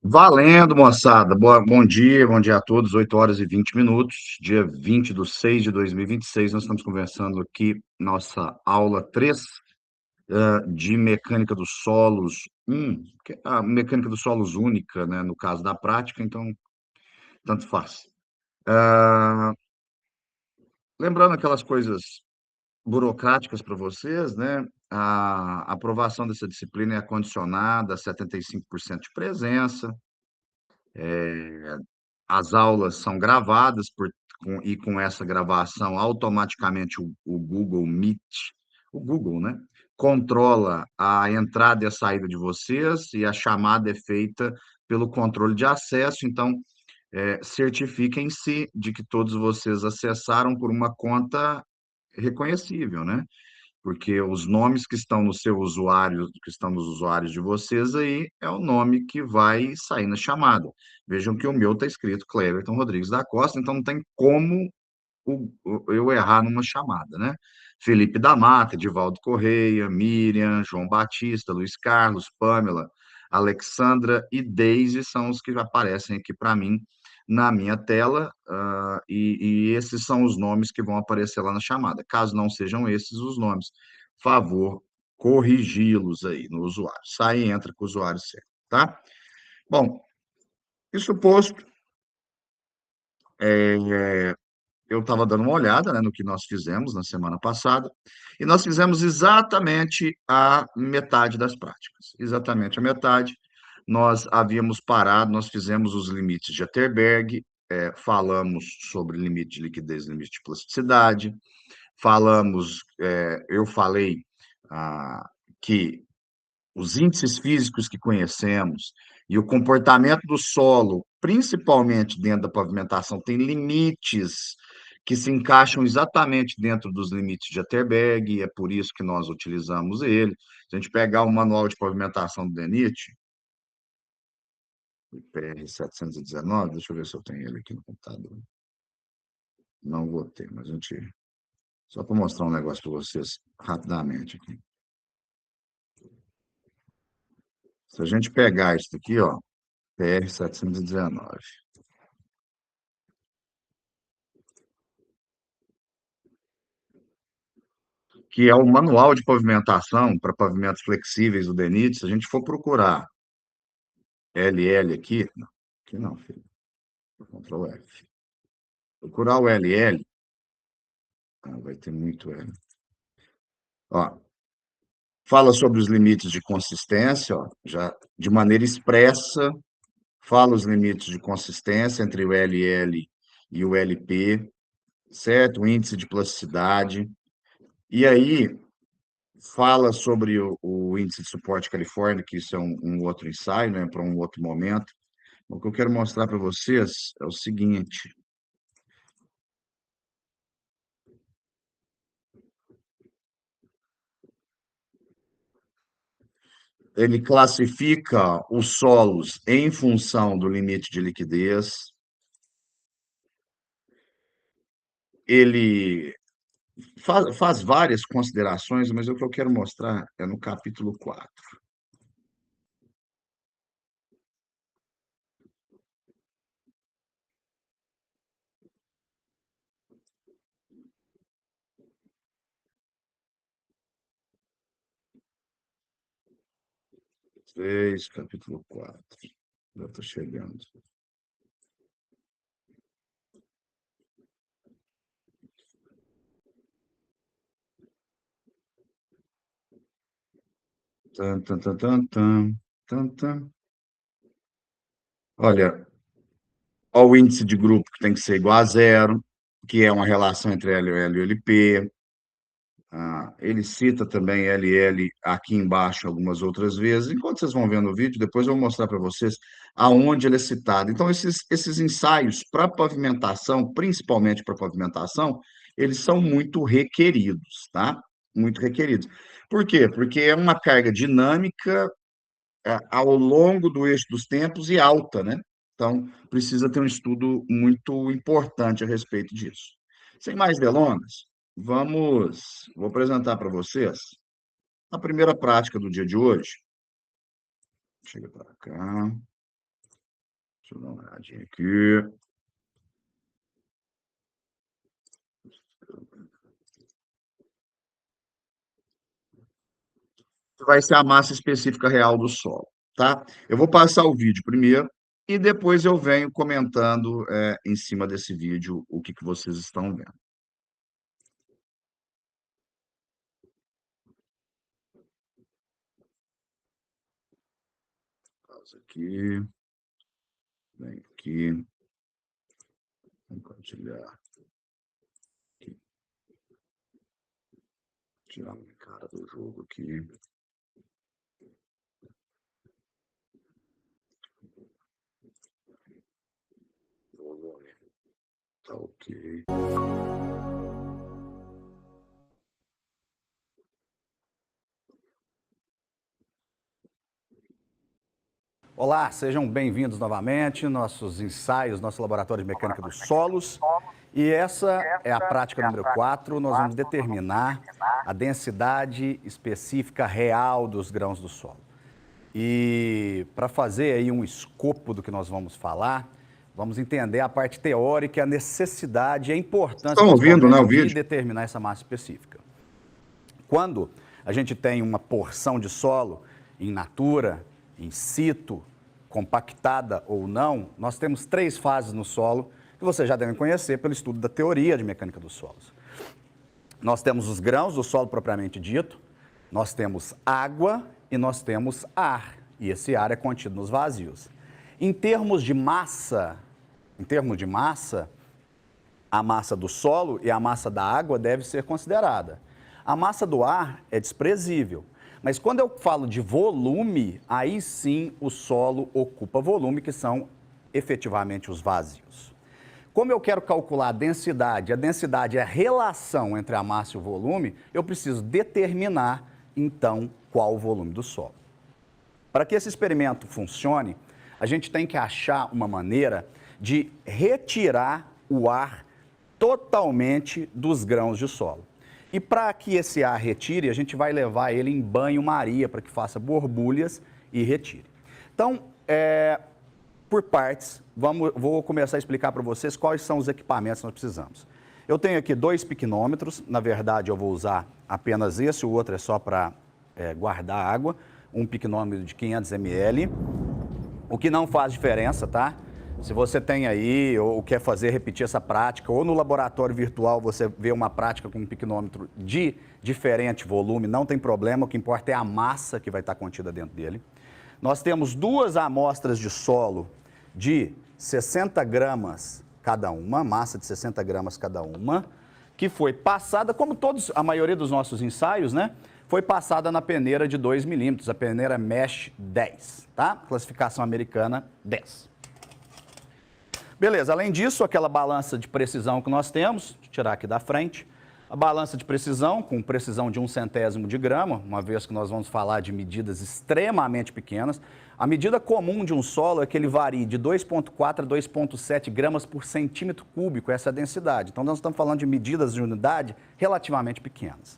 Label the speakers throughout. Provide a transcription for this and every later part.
Speaker 1: Valendo, moçada. Bom dia a todos. 8h20, dia 20 de 6 de 2026. Nós estamos conversando aqui, nossa aula 3 de mecânica dos solos 1, a mecânica dos solos única, né, no caso da prática, então, tanto faz. Ah, lembrando aquelas coisas burocráticas para vocês, né? A aprovação dessa disciplina é condicionada a 75% de presença. As aulas são gravadas e com essa gravação, automaticamente o Google Meet, o Google, né, controla a entrada e a saída de vocês e a chamada é feita pelo controle de acesso. Então, certifiquem-se de que todos vocês acessaram por uma conta reconhecível, né? Porque os nomes que estão no seu usuário, que estão nos usuários de vocês aí, é o nome que vai sair na chamada. Vejam que o meu está escrito Cleverton Rodrigues da Costa, então não tem como eu errar numa chamada, né? Felipe da Mata, Edivaldo Correia, Miriam, João Batista, Luiz Carlos, Pamela, Alexandra e Deise são os que aparecem aqui para mim na minha tela, e esses são os nomes que vão aparecer lá na chamada. Caso não sejam esses os nomes, favor corrigi-los aí no usuário. Sai e entra com o usuário certo, tá? Bom, isso posto, eu estava dando uma olhada, né, no que nós fizemos na semana passada, e nós fizemos exatamente a metade das práticas, exatamente a metade. Nós havíamos parado, nós fizemos os limites de Atterberg, falamos sobre limite de liquidez, limite de plasticidade, eu falei que os índices físicos que conhecemos e o comportamento do solo, principalmente dentro da pavimentação, tem limites que se encaixam exatamente dentro dos limites de Atterberg, e é por isso que nós utilizamos ele. Se a gente pegar o manual de pavimentação do DENIT, PR 719, deixa eu ver se eu tenho ele aqui no computador. Não vou ter, mas a gente. Só para mostrar um negócio para vocês rapidamente aqui. Se a gente pegar isso aqui, ó, PR 719. Que é o manual de pavimentação para pavimentos flexíveis do DENIT. Se a gente for procurar LL aqui, não, aqui não, filho, Ctrl F. Procurar o LL, vai ter muito L. Ó, fala sobre os limites de consistência, ó, já de maneira expressa, fala os limites de consistência entre o LL e o LP, certo? O índice de plasticidade. E aí, fala sobre o índice de suporte Califórnia, que isso é um outro ensaio, né, para um outro momento. O que eu quero mostrar para vocês é o seguinte: ele classifica os solos em função do limite de liquidez, ele faz várias considerações, mas o que eu quero mostrar é no capítulo 4. Capítulo 4. Já estou chegando. Tan, tan, tan, tan, tan, tan, tan. Olha, o índice de grupo que tem que ser igual a zero, que é uma relação entre LL e LP. Ele cita também LL aqui embaixo algumas outras vezes. Enquanto vocês vão vendo o vídeo, depois eu vou mostrar para vocês aonde ele é citado. Então, esses ensaios para pavimentação, principalmente para pavimentação, eles são muito requeridos, tá? Muito requeridos. Por quê? Porque é uma carga dinâmica ao longo do eixo dos tempos e alta, né? Então, precisa ter um estudo muito importante a respeito disso. Sem mais delongas, vou apresentar para vocês a primeira prática do dia de hoje. Chega para cá. Deixa eu dar uma olhadinha aqui. Vai ser a massa específica real do solo, tá? Eu vou passar o vídeo primeiro e depois eu venho comentando em cima desse vídeo o que que vocês estão vendo. Pausa aqui, vem aqui, compartilhar aqui, tirar minha cara do jogo aqui. Volume, tá ok.
Speaker 2: Olá, sejam bem-vindos novamente, nossos ensaios, nosso laboratório de mecânica dos solos. E essa é a prática número 4, nós vamos determinar a densidade específica real dos grãos do solo. E para fazer aí um escopo do que nós vamos falar, vamos entender a parte teórica, a necessidade e a importância
Speaker 1: Estão ouvindo, né, o
Speaker 2: de
Speaker 1: vídeo?
Speaker 2: determinar essa massa específica. Quando a gente tem uma porção de solo in natura, in situ, compactada ou não, nós temos 3 fases no solo que vocês já devem conhecer pelo estudo da teoria de mecânica dos solos. Nós temos os grãos do solo propriamente dito, nós temos água e nós temos ar, e esse ar é contido nos vazios. Em termos de massa, a massa do solo e a massa da água deve ser considerada. A massa do ar é desprezível, mas quando eu falo de volume, aí sim o solo ocupa volume, que são efetivamente os vazios. Como eu quero calcular a densidade é a relação entre a massa e o volume, eu preciso determinar, então, qual o volume do solo. Para que esse experimento funcione, a gente tem que achar uma maneira de retirar o ar totalmente dos grãos de solo. E para que esse ar retire, a gente vai levar ele em banho-maria para que faça borbulhas e retire. Então, por partes, vou começar a explicar para vocês quais são os equipamentos que nós precisamos. Eu tenho aqui 2 piquinômetros, na verdade eu vou usar apenas esse, o outro é só para guardar água, um piquinômetro de 500 ml, o que não faz diferença, tá? Se você tem aí ou quer repetir essa prática, ou no laboratório virtual você vê uma prática com um piquinômetro de diferente volume, não tem problema, o que importa é a massa que vai estar contida dentro dele. Nós temos 2 amostras de solo de 60 gramas cada uma, massa de 60 gramas cada uma, que foi passada, como a maioria dos nossos ensaios, né? Foi passada na peneira de 2 milímetros, a peneira Mesh 10, tá? Classificação americana 10. Beleza, além disso, aquela balança de precisão que nós temos, deixa eu tirar aqui da frente, a balança de precisão, com precisão de 1/100º de grama, uma vez que nós vamos falar de medidas extremamente pequenas. A medida comum de um solo é que ele varie de 2,4 a 2,7 gramas por centímetro cúbico, essa é a densidade. Então, nós estamos falando de medidas de unidade relativamente pequenas.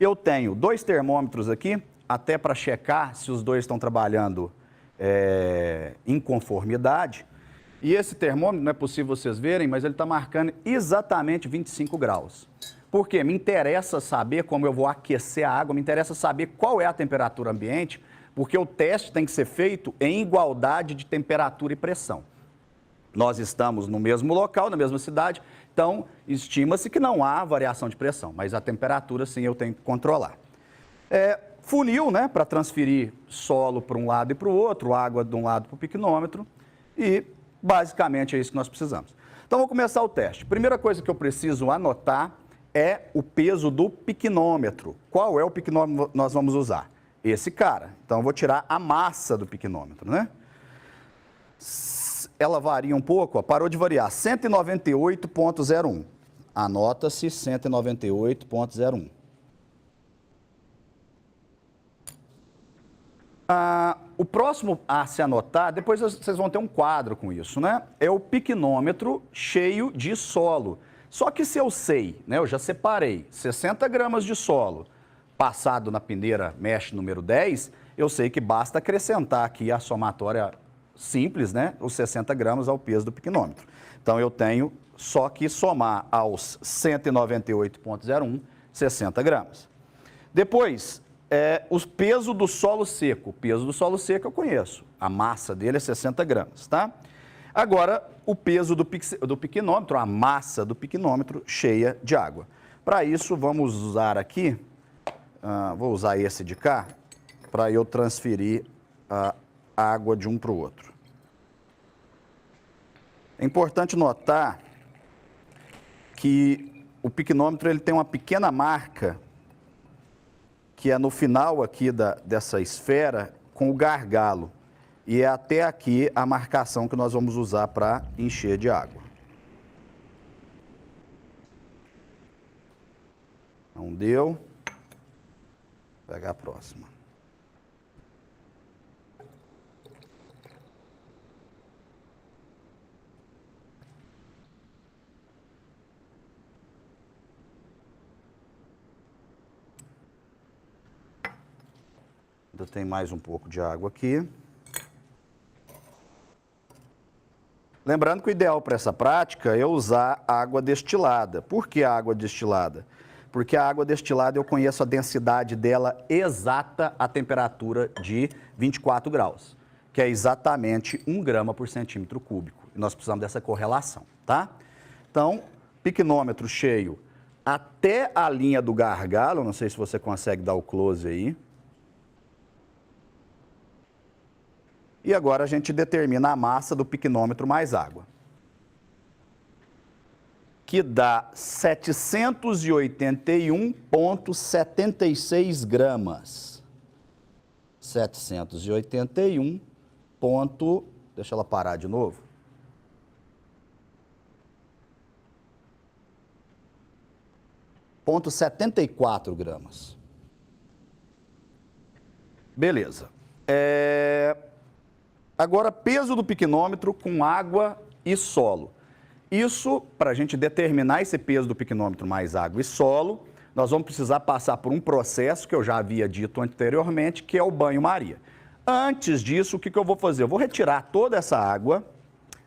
Speaker 2: Eu tenho 2 termômetros aqui, até para checar se os 2 estão trabalhando em conformidade. E esse termômetro, não é possível vocês verem, mas ele está marcando exatamente 25 graus. Por quê? Me interessa saber como eu vou aquecer a água, me interessa saber qual é a temperatura ambiente, porque o teste tem que ser feito em igualdade de temperatura e pressão. Nós estamos no mesmo local, na mesma cidade, então estima-se que não há variação de pressão, mas a temperatura sim eu tenho que controlar. Funil, né, para transferir solo para um lado e para o outro, água de um lado para o piquinômetro e basicamente é isso que nós precisamos. Então, vou começar o teste. Primeira coisa que eu preciso anotar é o peso do piquinômetro. Qual é o piquinômetro que nós vamos usar? Esse cara. Então, eu vou tirar a massa do piquinômetro, né? Ela varia um pouco, ó, parou de variar, 198,01. Anota-se 198,01. O próximo a se anotar, depois vocês vão ter um quadro com isso, né? É o piquinômetro cheio de solo. Só que se eu sei, né, eu já separei 60 gramas de solo passado na peneira Mesh número 10, eu sei que basta acrescentar aqui a somatória simples, né? Os 60 gramas ao peso do piquenômetro. Então, eu tenho só que somar aos 198,01, 60 gramas. Depois, o peso do solo seco. O peso do solo seco eu conheço. A massa dele é 60 gramas, tá? Agora, o peso do piquenômetro, a massa do piquenômetro cheia de água. Para isso, vamos usar aqui, vou usar esse de cá, para eu transferir a água de um para o outro. É importante notar que o piquenômetro ele tem uma pequena marca que é no final aqui dessa esfera com o gargalo. E é até aqui a marcação que nós vamos usar para encher de água. Não deu. Vou pegar a próxima. Ainda tem mais um pouco de água aqui. Lembrando que o ideal para essa prática é usar água destilada. Por que água destilada? Porque a água destilada eu conheço a densidade dela exata à temperatura de 24 graus, que é exatamente 1 grama por centímetro cúbico. E nós precisamos dessa correlação, tá? Então, piquenômetro cheio até a linha do gargalo, não sei se você consegue dar o close aí. E agora a gente determina a massa do piquenômetro mais água, que dá 781,76 gramas. 781 ponto... Deixa ela parar de novo. Ponto 74 gramas. Beleza. Agora, peso do piquenômetro com água e solo. Isso, para a gente determinar esse peso do piquenômetro mais água e solo, nós vamos precisar passar por um processo que eu já havia dito anteriormente, que é o banho-maria. Antes disso, o que eu vou fazer? Eu vou retirar toda essa água,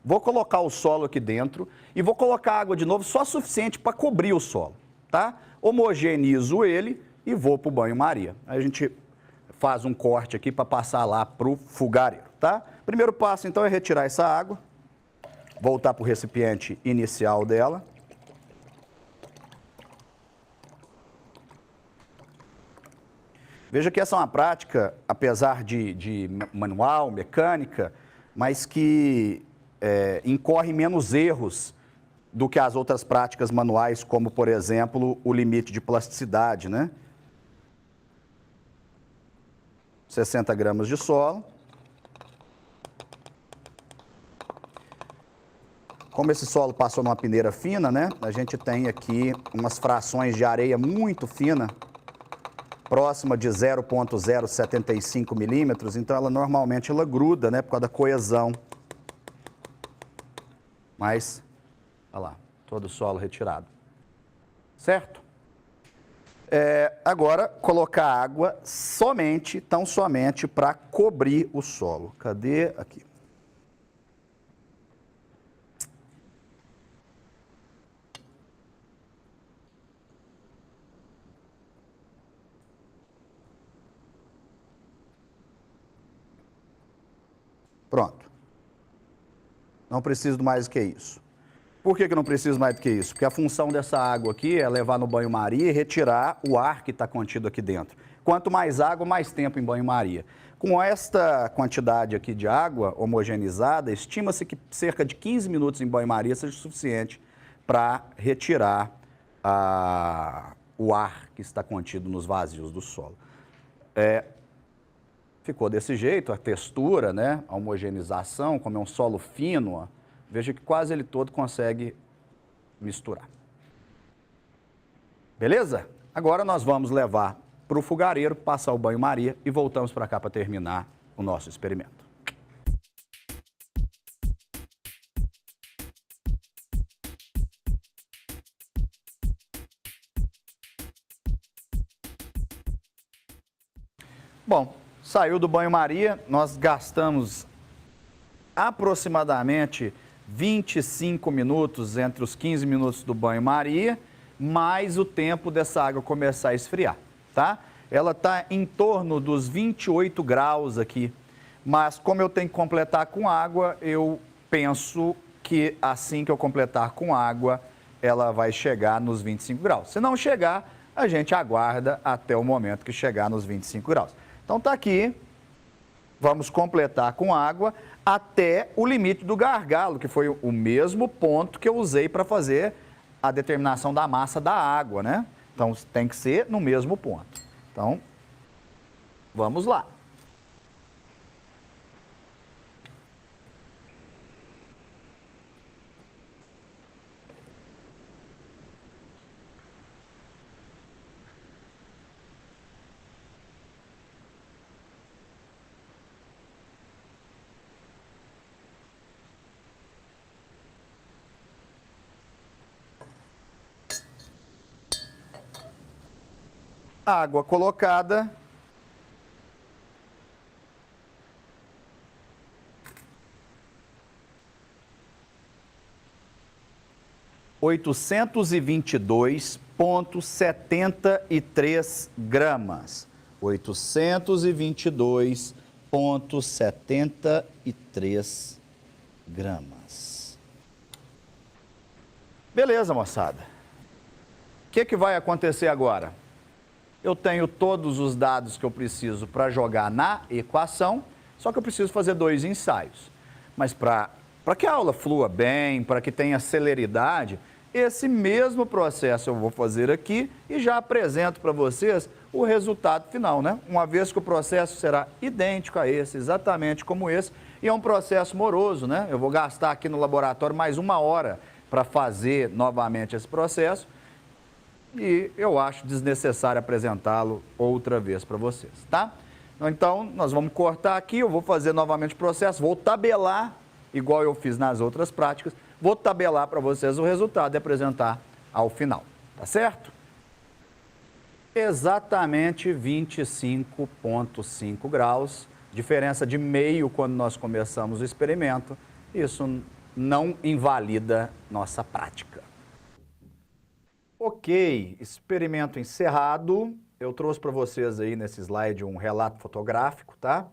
Speaker 2: vou colocar o solo aqui dentro e vou colocar água de novo só suficiente para cobrir o solo, tá? Homogeneizo ele e vou para o banho-maria. Aí a gente faz um corte aqui para passar lá para o fogareiro, tá? Primeiro passo, então, é retirar essa água, voltar para o recipiente inicial dela. Veja que essa é uma prática, apesar de manual, mecânica, mas que incorre menos erros do que as outras práticas manuais, como, por exemplo, o limite de plasticidade, né? 60 gramas de solo. Como esse solo passou numa peneira fina, né? A gente tem aqui umas frações de areia muito fina, próxima de 0,075 milímetros, então ela normalmente gruda, né? Por causa da coesão. Mas, olha lá, todo o solo retirado. Certo? Agora, colocar água somente, tão somente, para cobrir o solo. Cadê? Aqui. Pronto. Não preciso mais do que isso. Por que não preciso mais do que isso? Porque a função dessa água aqui é levar no banho-maria e retirar o ar que está contido aqui dentro. Quanto mais água, mais tempo em banho-maria. Com esta quantidade aqui de água homogeneizada, estima-se que cerca de 15 minutos em banho-maria seja suficiente para retirar o ar que está contido nos vazios do solo. Ficou desse jeito, a textura, né? A homogeneização, como é um solo fino, ó, veja que quase ele todo consegue misturar. Beleza? Agora nós vamos levar para o fogareiro, passar o banho-maria e voltamos para cá para terminar o nosso experimento. Bom, saiu do banho-maria, nós gastamos aproximadamente 25 minutos, entre os 15 minutos do banho-maria, mais o tempo dessa água começar a esfriar, tá? Ela está em torno dos 28 graus aqui, mas como eu tenho que completar com água, eu penso que assim que eu completar com água, ela vai chegar nos 25 graus. Se não chegar, a gente aguarda até o momento que chegar nos 25 graus. Então tá aqui, vamos completar com água até o limite do gargalo, que foi o mesmo ponto que eu usei para fazer a determinação da massa da água, né? Então tem que ser no mesmo ponto. Então, vamos lá. Água colocada. (822,73 gramas). 822,73 gramas. Beleza, moçada. O que vai acontecer agora? Eu tenho todos os dados que eu preciso para jogar na equação, só que eu preciso fazer 2 ensaios. Mas para que a aula flua bem, para que tenha celeridade, esse mesmo processo eu vou fazer aqui e já apresento para vocês o resultado final, né? Uma vez que o processo será idêntico a esse, exatamente como esse, e é um processo moroso, né? Eu vou gastar aqui no laboratório mais 1 hora para fazer novamente esse processo, e eu acho desnecessário apresentá-lo outra vez para vocês, tá? Então, nós vamos cortar aqui, eu vou fazer novamente o processo, vou tabelar, igual eu fiz nas outras práticas, vou tabelar para vocês o resultado e apresentar ao final, tá certo? Exatamente 25,5 graus, diferença de meio quando nós começamos o experimento, isso não invalida nossa prática. Ok, experimento encerrado. Eu trouxe para vocês aí nesse slide um relato fotográfico, tá?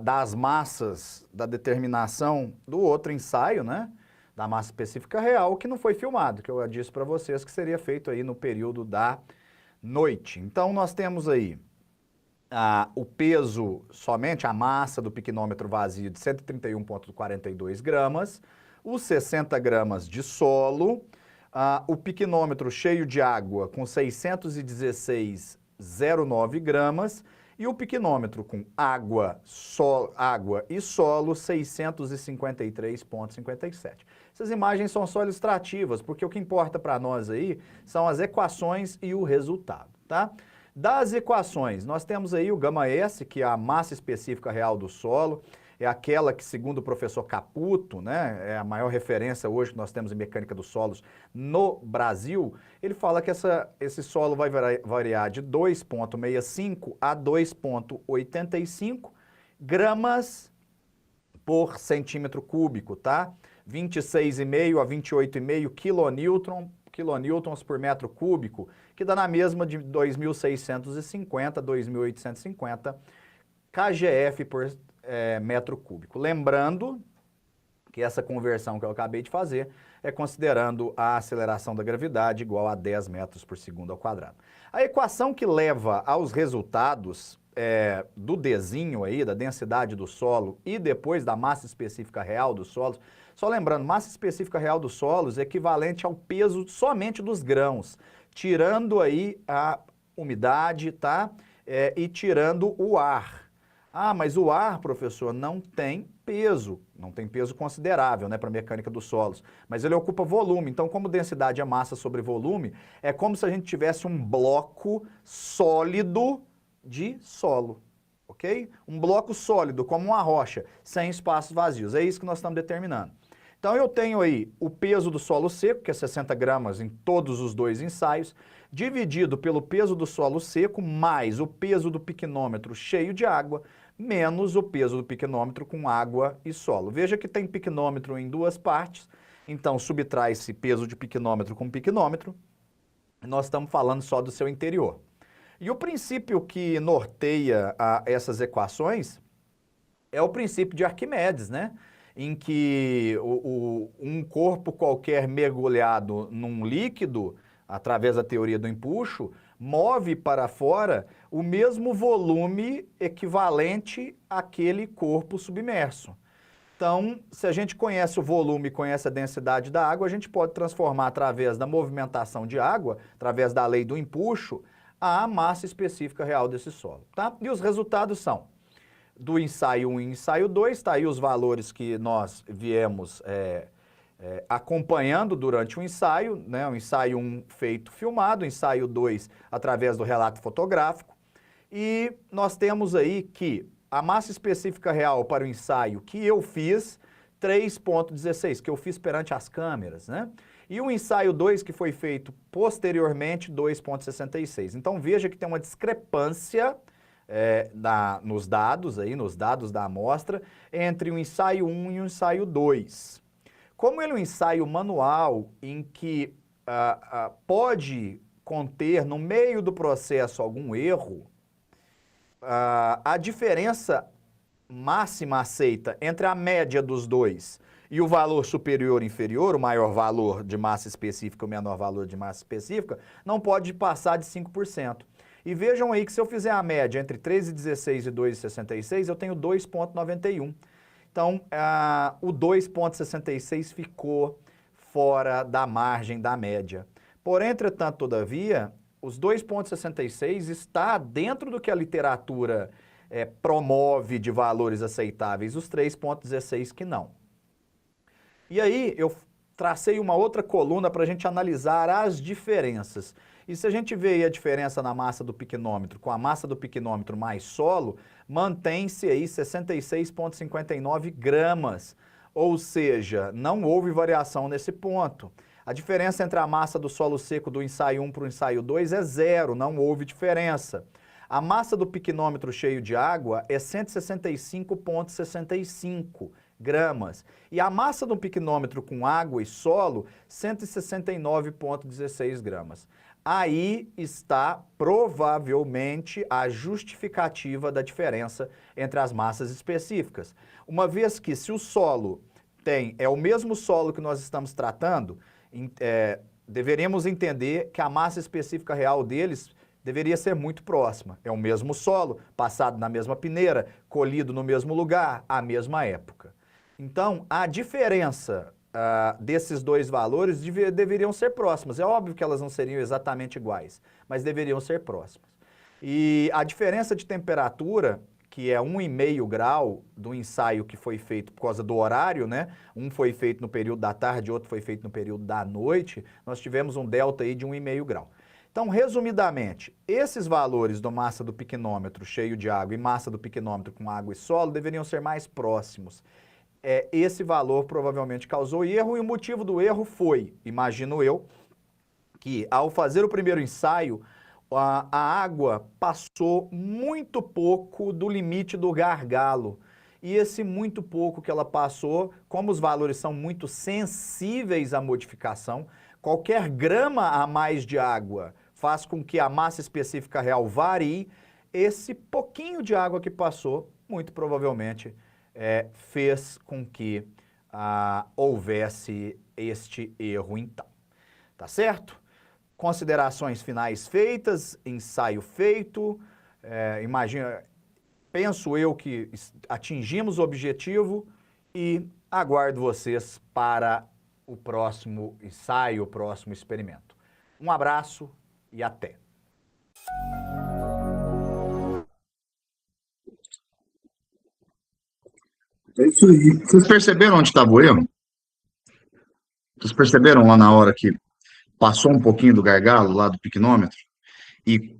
Speaker 2: Das massas da determinação do outro ensaio, né? Da massa específica real, que não foi filmado, que eu disse para vocês que seria feito aí no período da noite. Então, nós temos aí o peso, somente a massa do piquenômetro vazio de 131,42 gramas, os 60 gramas de solo, o piquenômetro cheio de água com 616,09 gramas e o piquenômetro com água e solo 653,57. Essas imagens são só ilustrativas, porque o que importa para nós aí são as equações e o resultado, tá? Das equações, nós temos aí o γS, que é a massa específica real do solo, é aquela que, segundo o professor Caputo, né, é a maior referência hoje que nós temos em mecânica dos solos no Brasil. Ele fala que esse solo vai variar de 2,65 a 2,85 gramas por centímetro cúbico, tá? 26,5 a 28,5 quilonewtons por metro cúbico, que dá na mesma de 2.650 a 2.850 kgf por metro cúbico. Lembrando que essa conversão que eu acabei de fazer é considerando a aceleração da gravidade igual a 10 metros por segundo ao quadrado. A equação que leva aos resultados do Dzinho aí, da densidade do solo e depois da massa específica real dos solos, só lembrando, massa específica real dos solos é equivalente ao peso somente dos grãos, tirando aí a umidade, tá? E tirando o ar. Ah, mas o ar, professor, não tem peso considerável, né, para a mecânica dos solos, mas ele ocupa volume. Então, como densidade é massa sobre volume, é como se a gente tivesse um bloco sólido de solo, ok? Um bloco sólido, como uma rocha, sem espaços vazios. É isso que nós estamos determinando. Então, eu tenho aí o peso do solo seco, que é 60 gramas em todos os 2 ensaios, dividido pelo peso do solo seco, mais o peso do piquenômetro cheio de água, menos o peso do piquenômetro com água e solo. Veja que tem piquenômetro em duas partes, então subtrai-se peso de piquenômetro com piquenômetro, nós estamos falando só do seu interior. E o princípio que norteia essas equações é o princípio de Arquimedes, né? Em que um corpo qualquer mergulhado num líquido, através da teoria do empuxo, move para fora o mesmo volume equivalente àquele corpo submerso. Então, se a gente conhece o volume e conhece a densidade da água, a gente pode transformar através da movimentação de água, através da lei do empuxo, a massa específica real desse solo, tá? E os resultados são do ensaio 1 e ensaio 2, está aí os valores que nós viemos acompanhando durante o ensaio, né? O ensaio 1 feito filmado, o ensaio 2 através do relato fotográfico, e nós temos aí que a massa específica real para o ensaio que eu fiz, 3,16, que eu fiz perante as câmeras, né? E o ensaio 2, que foi feito posteriormente, 2,66. Então veja que tem uma discrepância nos dados da amostra, entre o ensaio 1 e o ensaio 2. Como ele é um ensaio manual em que pode conter no meio do processo algum erro, a diferença máxima aceita entre a média dos dois e o valor superior e inferior, o maior valor de massa específica e o menor valor de massa específica, não pode passar de 5%. E vejam aí que se eu fizer a média entre 3,16 e 2,66, eu tenho 2,91. Então, o 2,66 ficou fora da margem da média. Porém, entretanto, todavia, os 2,66 está dentro do que a literatura promove de valores aceitáveis, os 3,16 que não. E aí, eu tracei uma outra coluna para a gente analisar as diferenças. E se a gente vê aí a diferença na massa do piquenômetro com a massa do piquenômetro mais solo, mantém-se aí 66,59 gramas. Ou seja, não houve variação nesse ponto. A diferença entre a massa do solo seco do ensaio 1 para o ensaio 2 é zero, não houve diferença. A massa do piquenômetro cheio de água é 165,65 gramas. E a massa do piquenômetro com água e solo, 169,16 gramas. Aí está provavelmente a justificativa da diferença entre as massas específicas. Uma vez que se o solo é o mesmo solo que nós estamos tratando, deveríamos entender que a massa específica real deles deveria ser muito próxima. É o mesmo solo, passado na mesma peneira, colhido no mesmo lugar, à mesma época. Então, a diferença desses dois valores deveriam ser próximas. É óbvio que elas não seriam exatamente iguais, mas deveriam ser próximas. E a diferença de temperatura, que é 1,5 grau do ensaio que foi feito por causa do horário, né? Um foi feito no período da tarde, outro foi feito no período da noite, nós tivemos um delta aí de 1,5 grau. Então, resumidamente, esses valores da massa do piquenômetro cheio de água e massa do piquenômetro com água e solo deveriam ser mais próximos. Esse valor provavelmente causou erro e o motivo do erro foi, imagino eu, que ao fazer o primeiro ensaio, a água passou muito pouco do limite do gargalo. E esse muito pouco que ela passou, como os valores são muito sensíveis à modificação, qualquer grama a mais de água faz com que a massa específica real varie. Esse pouquinho de água que passou, muito provavelmente, fez com que houvesse este erro então. Tá certo? Considerações finais feitas, ensaio feito, penso eu que atingimos o objetivo e aguardo vocês para o próximo ensaio, o próximo experimento. Um abraço e até!
Speaker 1: É isso aí. Vocês perceberam onde estava o erro? Vocês perceberam lá na hora que passou um pouquinho do gargalo, lá do piquenômetro? E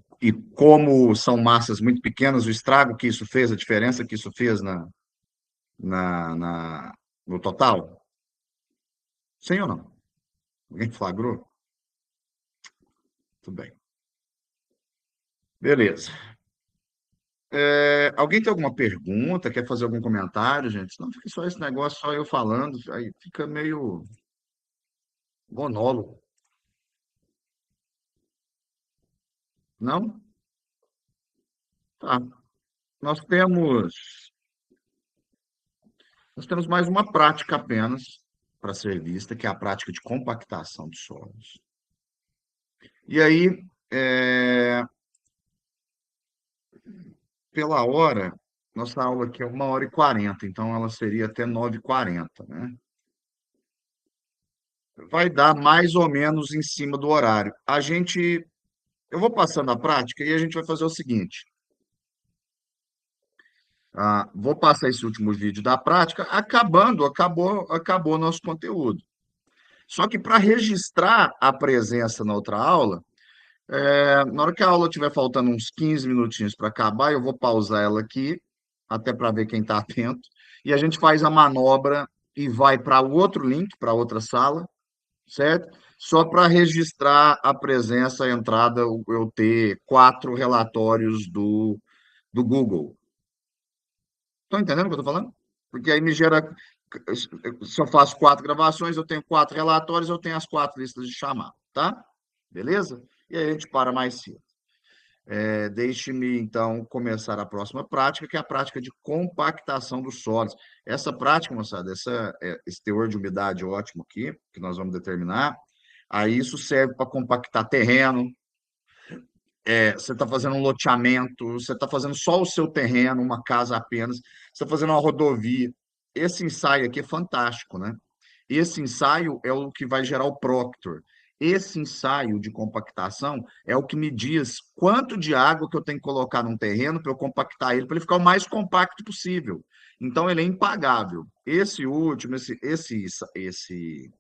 Speaker 1: como são massas muito pequenas, o estrago que isso fez, a diferença que isso fez no total? Sim ou não? Alguém flagrou? Tudo bem. Beleza. Alguém tem alguma pergunta? Quer fazer algum comentário, gente? Senão fica só esse negócio, só eu falando, aí fica meio monólogo. Não? Tá. Nós temos, nós temos mais uma prática apenas para ser vista, que é a prática de compactação de solos. E aí, é, pela hora, nossa aula aqui é 1h40, então ela seria até 9h40, né? Vai dar mais ou menos em cima do horário. Eu vou passando a prática e a gente vai fazer o seguinte: vou passar esse último vídeo da prática, acabou o nosso conteúdo. Só que para registrar a presença na outra aula, na hora que a aula estiver faltando uns 15 minutinhos para acabar, eu vou pausar ela aqui, até para ver quem está atento, e a gente faz a manobra e vai para o outro link, para outra sala, certo? Só para registrar a presença, a entrada, eu ter 4 relatórios do Google. Estão entendendo o que eu estou falando? Porque aí me gera. Se eu faço 4 gravações, eu tenho 4 relatórios, eu tenho as 4 listas de chamada, tá? Beleza? E aí a gente para mais cedo. Deixe-me, então, começar a próxima prática, que é a prática de compactação dos solos. Essa prática, moçada, esse teor de umidade ótimo aqui, que nós vamos determinar, aí isso serve para compactar terreno, você está fazendo um loteamento, você está fazendo só o seu terreno, uma casa apenas, você está fazendo uma rodovia. Esse ensaio aqui é fantástico, né? Esse ensaio é o que vai gerar o Proctor. Esse ensaio de compactação é o que me diz quanto de água que eu tenho que colocar num terreno para eu compactar ele, para ele ficar o mais compacto possível. Então, ele é impagável. Esse último, esse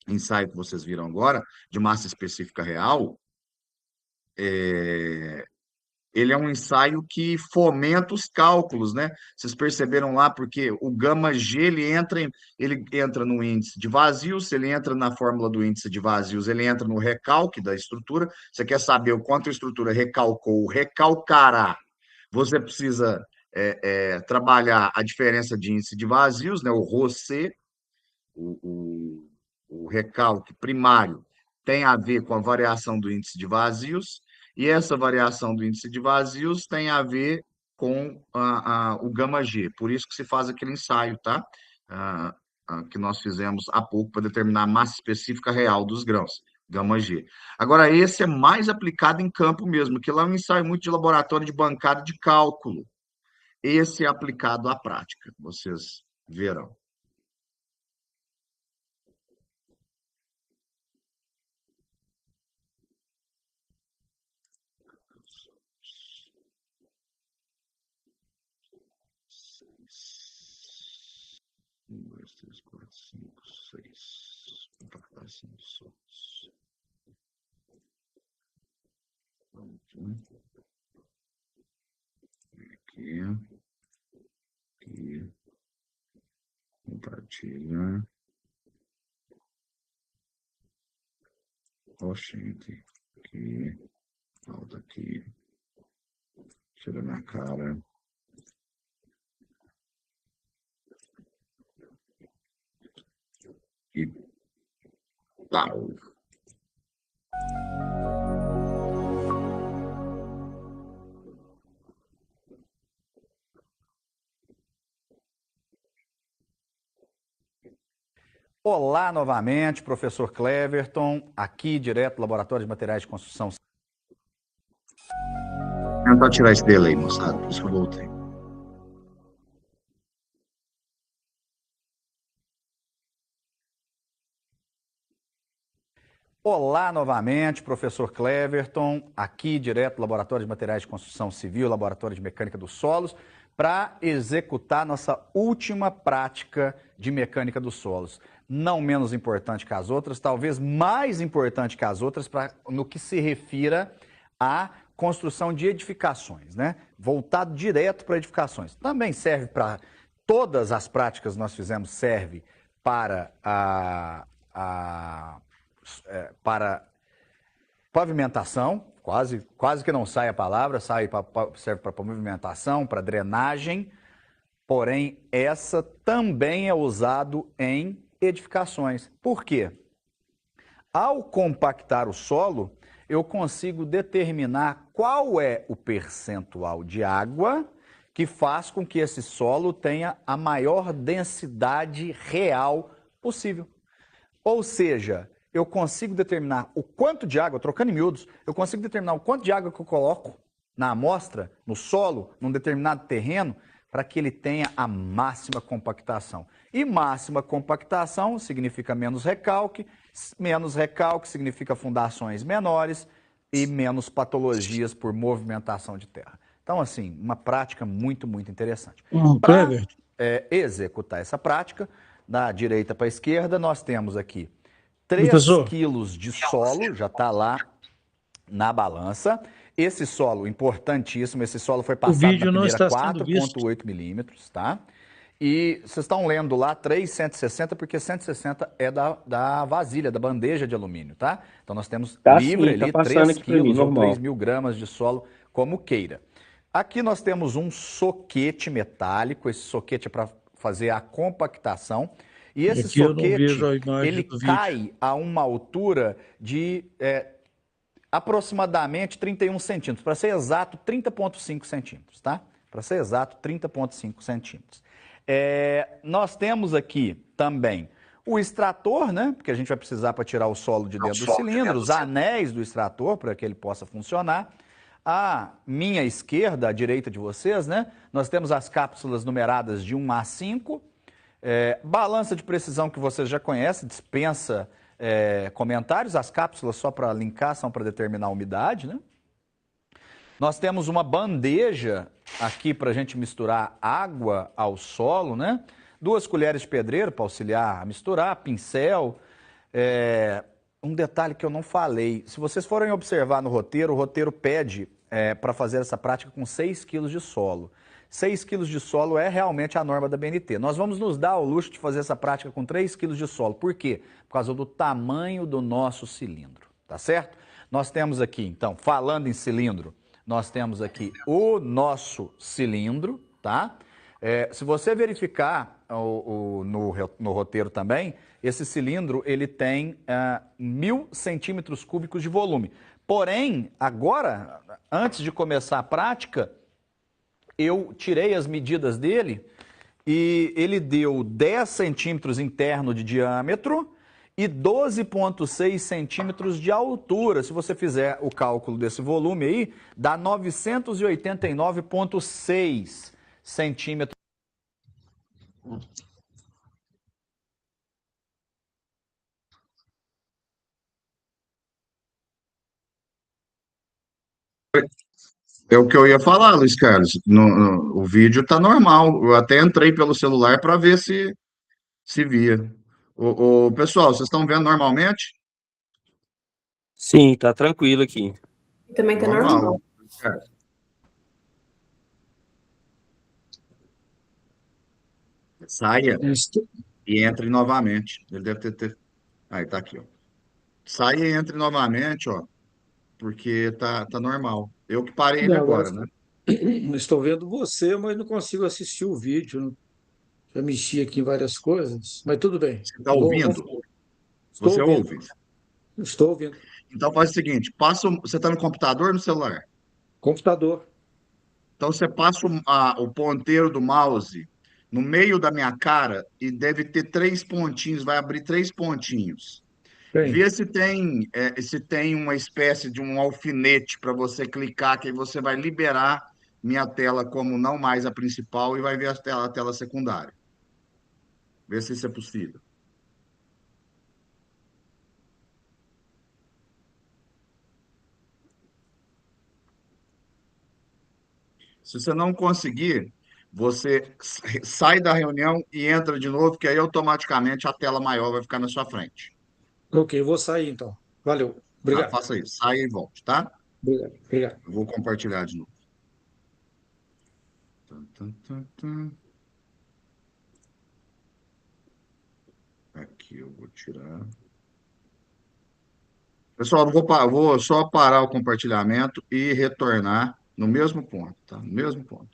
Speaker 1: ensaio que vocês viram agora, de massa específica real, ele é um ensaio que fomenta os cálculos, né? Vocês perceberam lá, porque o gama G ele entra no índice de vazios, se ele entra na fórmula do índice de vazios, ele entra no recalque da estrutura. Você quer saber o quanto a estrutura recalcou, recalcará. Você precisa trabalhar a diferença de índice de vazios, né? O ρC, o recalque primário tem a ver com a variação do índice de vazios, e essa variação do índice de vazios tem a ver com o gama G. Por isso que se faz aquele ensaio, tá? Que nós fizemos há pouco para determinar a massa específica real dos grãos, gama G. Agora, esse é mais aplicado em campo mesmo, que lá é um ensaio muito de laboratório de bancada de cálculo. Esse é aplicado à prática, vocês verão. Um, dois, três, quatro, cinco, seis. Compactação de solos. Pronto. Aqui, aqui. Compartilha. Oxente. Aqui. Volta aqui. Tira minha cara. E tal.
Speaker 2: Olá novamente, professor Cleverton, aqui direto do Laboratório de Materiais de Construção.
Speaker 1: Vou tentar tirar esse delay, moçada. Por isso que eu voltei.
Speaker 2: Olá novamente, professor Cleverton, aqui direto do Laboratório de Materiais de Construção Civil, Laboratório de Mecânica dos Solos, para executar nossa última prática de mecânica dos solos. Não menos importante que as outras, talvez mais importante que as outras no que se refira à construção de edificações, né? Voltado direto para edificações. Também serve para todas as práticas que nós fizemos, serve para para Pavimentação, quase que não sai a palavra, serve para pavimentação, para drenagem, porém essa também é usado em edificações. Por quê? Ao compactar o solo, eu consigo determinar qual é o percentual de água que faz com que esse solo tenha a maior densidade real possível. Ou seja, eu consigo determinar o quanto de água, trocando em miúdos, eu consigo determinar o quanto de água que eu coloco na amostra, no solo, num determinado terreno, para que ele tenha a máxima compactação. E máxima compactação significa menos recalque significa fundações menores e menos patologias por movimentação de terra. Então, assim, uma prática muito, muito interessante. Para
Speaker 3: Kleber,
Speaker 2: executar essa prática, da direita para a esquerda, nós temos aqui 3
Speaker 3: professor,
Speaker 2: quilos de solo, já está lá na balança. Esse solo, importantíssimo, esse solo foi
Speaker 3: o
Speaker 2: passado na
Speaker 3: vídeo não
Speaker 2: peneira
Speaker 3: está sendo visto.
Speaker 2: 4,8 milímetros, tá? E vocês estão lendo lá 3,160, porque 160 é da vasilha, da bandeja de alumínio, tá? Então nós temos
Speaker 4: Tá
Speaker 2: livre
Speaker 4: sim, tá
Speaker 2: ali
Speaker 4: passando
Speaker 2: 3
Speaker 4: aqui pra mim,
Speaker 2: quilos ou
Speaker 4: normal.
Speaker 2: 3.000 gramas de solo, como queira. Aqui nós temos um soquete metálico, esse soquete é para fazer a compactação. E esse
Speaker 3: Aqui eu não vejo
Speaker 2: soquete,
Speaker 3: a imagem
Speaker 2: ele
Speaker 3: do vídeo.
Speaker 2: cai a uma altura de aproximadamente 31 centímetros. Para ser exato, 30,5 centímetros, tá? Para ser exato, 30,5 centímetros. Nós temos aqui também o extrator, né? Porque a gente vai precisar para tirar o solo de dentro do cilindro, os anéis do extrator para que ele possa funcionar. À minha esquerda, à direita de vocês, né? Nós temos as cápsulas numeradas de 1 a 5. Balança de precisão que vocês já conhecem, dispensa comentários. As cápsulas, só para linkar, são para determinar a umidade, né? Nós temos uma bandeja aqui para a gente misturar água ao solo, né? 2 colheres de pedreiro para auxiliar a misturar, pincel. Um detalhe que eu não falei, se vocês forem observar no roteiro, o roteiro pede para fazer essa prática com 6 quilos de solo. 6 quilos de solo é realmente a norma da BNT. Nós vamos nos dar ao luxo de fazer essa prática com 3 quilos de solo. Por quê? Por causa do tamanho do nosso cilindro, tá certo? Nós temos aqui, então, falando em cilindro, nós temos aqui o nosso cilindro, tá? Se você verificar no roteiro também, esse cilindro ele tem 1.000 centímetros cúbicos de volume. Porém, agora, antes de começar a prática, eu tirei as medidas dele e ele deu 10 centímetros interno de diâmetro e 12,6 centímetros de altura. Se você fizer o cálculo desse volume aí, dá 989,6 centímetros.
Speaker 1: É o que eu ia falar, Luiz Carlos. O vídeo tá normal. Eu até entrei pelo celular para ver se via. Pessoal, vocês estão vendo normalmente?
Speaker 4: Sim, tá tranquilo aqui.
Speaker 5: Também tá
Speaker 1: Normal.
Speaker 5: normal.
Speaker 1: Saia
Speaker 3: Estou-
Speaker 1: e entre novamente. Ele deve ter. Aí, tá aqui, ó. Saia e entre novamente, ó, porque tá normal. Eu que parei ele
Speaker 3: Não, agora
Speaker 1: agora, né?
Speaker 3: estou vendo você, mas não consigo assistir o vídeo. Já mexi aqui em várias coisas, mas tudo bem.
Speaker 1: Você está ouvindo?
Speaker 3: Estou
Speaker 1: Você
Speaker 3: ouvindo.
Speaker 1: ouve?
Speaker 3: Estou ouvindo.
Speaker 1: Então faz o seguinte: você está no computador ou no celular?
Speaker 3: Computador.
Speaker 1: Então você passa o ponteiro do mouse no meio da minha cara e deve ter 3 pontinhos, vai abrir 3 pontinhos.
Speaker 3: Bem,
Speaker 1: Vê se tem uma espécie de um alfinete para você clicar, que aí você vai liberar minha tela como não mais a principal e vai ver a tela secundária. Vê se isso é possível. Se você não conseguir, você sai da reunião e entra de novo, que aí automaticamente a tela maior vai ficar na sua frente.
Speaker 3: ok, vou sair então. Valeu.
Speaker 1: Tá?
Speaker 3: Obrigado.
Speaker 1: Faça isso. Sai e volte, tá?
Speaker 3: Obrigado. Obrigado.
Speaker 1: Eu vou compartilhar de novo. Tum, tum, tum, tum. Aqui eu vou tirar. Pessoal, vou só parar o compartilhamento e retornar no mesmo ponto, tá? No mesmo ponto.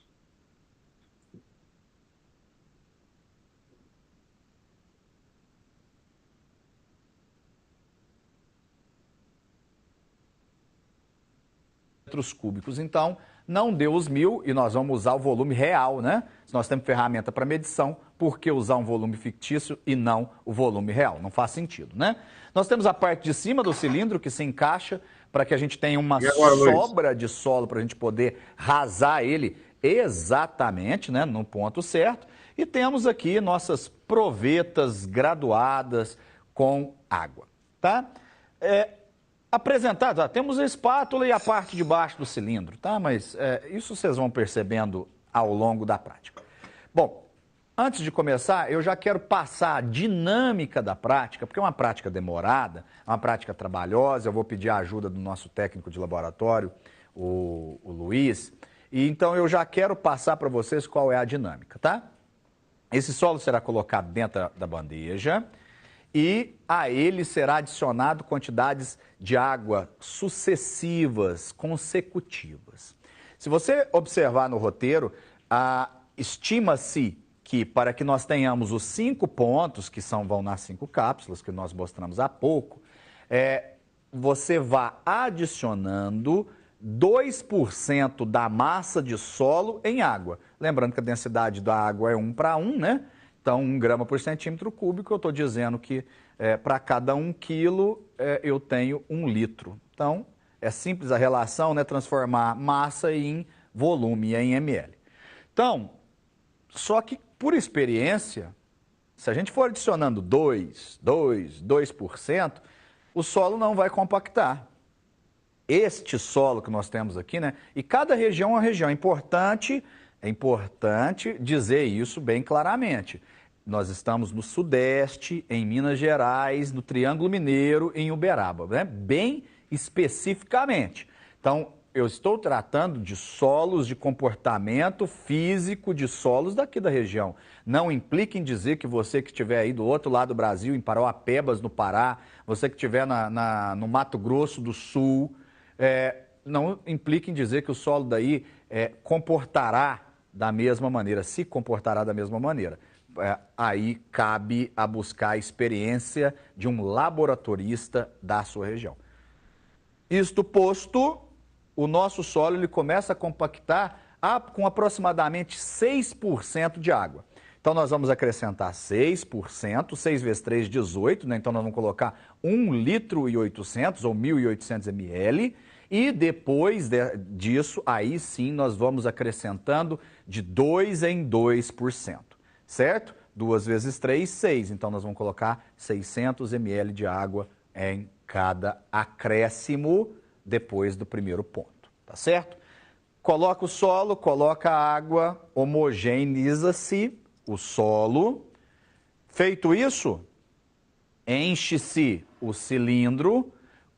Speaker 2: Metros cúbicos. Então, não deu os 1.000 e nós vamos usar o volume real, né? Se nós temos ferramenta para medição, por que usar um volume fictício e não o volume real? Não faz sentido, né? Nós temos a parte de cima do cilindro que se encaixa para que a gente tenha uma
Speaker 1: E agora, Luiz?
Speaker 2: sobra de solo para a gente poder rasar ele exatamente, né, no ponto certo. E temos aqui nossas provetas graduadas com água, tá? Apresentados, temos a espátula e a parte de baixo do cilindro, tá? Mas isso vocês vão percebendo ao longo da prática. Bom, antes de começar, eu já quero passar a dinâmica da prática, porque é uma prática demorada, é uma prática trabalhosa, eu vou pedir a ajuda do nosso técnico de laboratório, o Luiz, e então eu já quero passar para vocês qual é a dinâmica, tá? Esse solo será colocado dentro da bandeja, e a ele será adicionado quantidades de água sucessivas, consecutivas. Se você observar no roteiro, estima-se que para que nós tenhamos os 5 pontos, que vão nas 5 cápsulas, que nós mostramos há pouco, você vai adicionando 2% da massa de solo em água. Lembrando que a densidade da água é 1 para 1, né? Então, 1 grama por centímetro cúbico, eu estou dizendo que para cada 1 quilo eu tenho 1 litro. Então, é simples a relação, né? Transformar massa em volume, em ml. Então, só que por experiência, se a gente for adicionando 2%, o solo não vai compactar. Este solo que nós temos aqui, né? E cada região é uma região importante. É importante dizer isso bem claramente. Nós estamos no Sudeste, em Minas Gerais, no Triângulo Mineiro, em Uberaba, né? Bem especificamente. Então, eu estou tratando de solos, de comportamento físico de solos daqui da região. Não implica em dizer que você que estiver aí do outro lado do Brasil, em Parauapebas, no Pará, você que estiver no Mato Grosso do Sul, não implica em dizer que o solo daí comportará da mesma maneira, se comportará da mesma maneira. Aí cabe a buscar a experiência de um laboratorista da sua região. Isto posto, o nosso solo ele começa a compactar com aproximadamente 6% de água. Então, nós vamos acrescentar 6%, 6 vezes 3, 18, né? Então, nós vamos colocar 1 litro e 800 ou 1.800 ml. E depois disso, aí sim, nós vamos acrescentando de 2 em 2%, certo? 2 vezes 3, 6. Então, nós vamos colocar 600 ml de água em cada acréscimo depois do primeiro ponto, tá certo? Coloca o solo, coloca a água, homogeneiza-se o solo. Feito isso, enche-se o cilindro,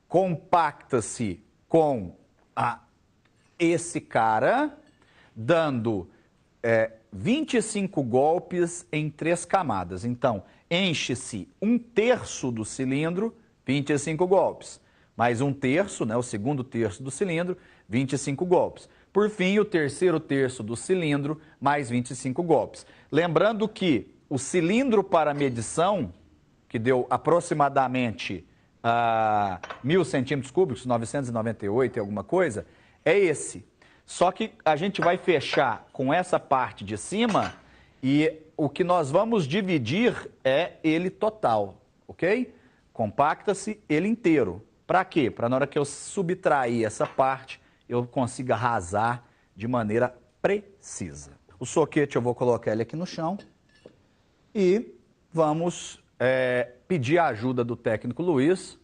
Speaker 2: compacta-se com esse cara, dando 25 golpes em 3 camadas. Então, enche-se 1/3 do cilindro, 25 golpes. Mais 1/3, né, o segundo terço do cilindro, 25 golpes. Por fim, o terceiro terço do cilindro, mais 25 golpes. Lembrando que o cilindro para medição, que deu aproximadamente 1.000 centímetros cúbicos, 998 e alguma coisa, é esse. Só que a gente vai fechar com essa parte de cima e o que nós vamos dividir é ele total, ok? Compacta-se ele inteiro. Para quê? Para na hora que eu subtrair essa parte, eu consiga arrasar de maneira precisa. O soquete eu vou colocar ele aqui no chão e vamos pedir a ajuda do técnico Luiz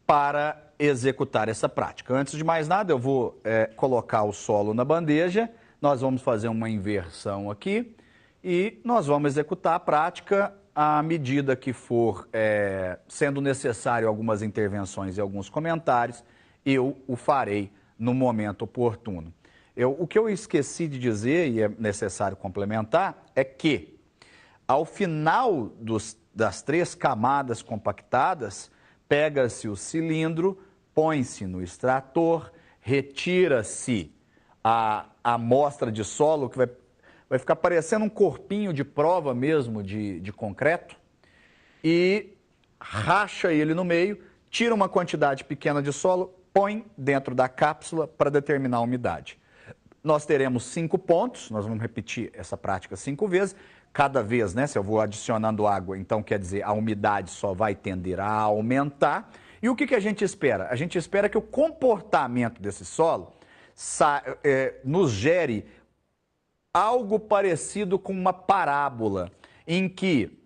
Speaker 2: para executar essa prática. Antes de mais nada, eu vou colocar o solo na bandeja, nós vamos fazer uma inversão aqui e nós vamos executar a prática à medida que for sendo necessário algumas intervenções e alguns comentários, eu o farei no momento oportuno. O que eu esqueci de dizer, e é necessário complementar, é que ao final das 3 camadas compactadas, pega-se o cilindro, põe-se no extrator, retira-se a amostra de solo, que vai ficar parecendo um corpinho de prova mesmo de concreto, e racha ele no meio, tira uma quantidade pequena de solo, põe dentro da cápsula para determinar a umidade. Nós teremos 5 pontos, nós vamos repetir essa prática 5 vezes. Cada vez, né, se eu vou adicionando água, então quer dizer, a umidade só vai tender a aumentar. E o que a gente espera? A gente espera que o comportamento desse solo nos gere algo parecido com uma parábola, em que,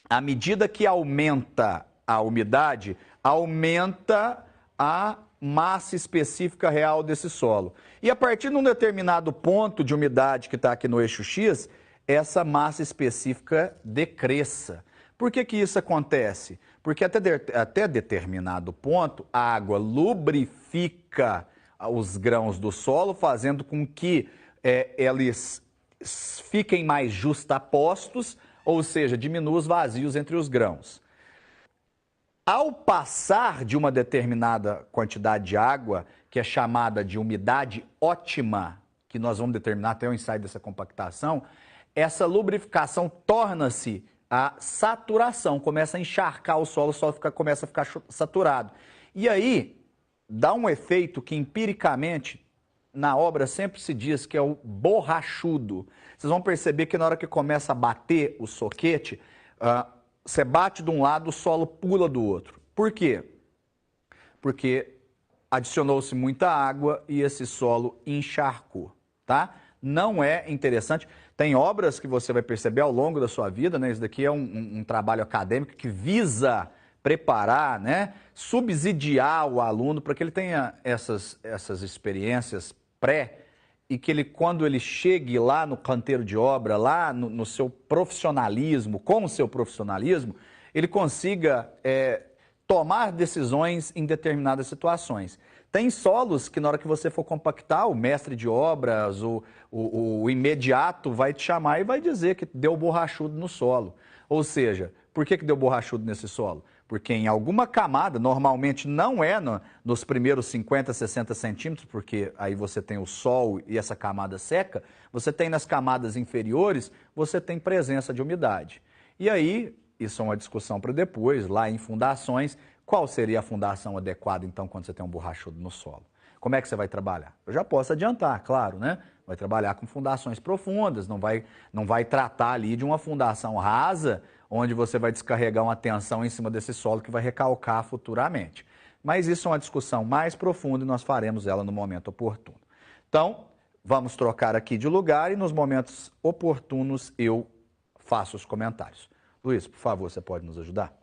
Speaker 2: à medida que aumenta a umidade, aumenta a massa específica real desse solo. E a partir de um determinado ponto de umidade que está aqui no eixo X, essa massa específica decresça. Por que isso acontece? Porque até determinado ponto, a água lubrifica os grãos do solo, fazendo com que eles fiquem mais justapostos, ou seja, diminua os vazios entre os grãos. Ao passar de uma determinada quantidade de água, que é chamada de umidade ótima, que nós vamos determinar até o ensaio dessa compactação, essa lubrificação torna-se a saturação, começa a encharcar o solo começa a ficar saturado. E aí, dá um efeito que empiricamente, na obra sempre se diz que é o borrachudo. Vocês vão perceber que na hora que começa a bater o soquete, você bate de um lado, o solo pula do outro. Por quê? Porque adicionou-se muita água e esse solo encharcou, tá? Não é interessante. Tem obras que você vai perceber ao longo da sua vida, né? Isso daqui é um trabalho acadêmico que visa preparar, né? Subsidiar o aluno para que ele tenha essas experiências e que ele, quando ele chegue lá no canteiro de obra, lá no seu profissionalismo, com o seu profissionalismo, ele consiga tomar decisões em determinadas situações. Tem solos que na hora que você for compactar, o mestre de obras, o imediato vai te chamar e vai dizer que deu borrachudo no solo. Ou seja, por que deu borrachudo nesse solo? Porque em alguma camada, normalmente não é nos primeiros 50, 60 centímetros, porque aí você tem o sol e essa camada seca, você tem nas camadas inferiores, você tem presença de umidade. E aí, isso é uma discussão para depois, lá em fundações, qual seria a fundação adequada, então, quando você tem um borrachudo no solo? Como é que você vai trabalhar? Eu já posso adiantar, claro, né? Vai trabalhar com fundações profundas, não vai tratar ali de uma fundação rasa, onde você vai descarregar uma tensão em cima desse solo que vai recalcar futuramente. Mas isso é uma discussão mais profunda e nós faremos ela no momento oportuno. Então, vamos trocar aqui de lugar e nos momentos oportunos eu faço os comentários. Luiz, por favor, você pode nos ajudar?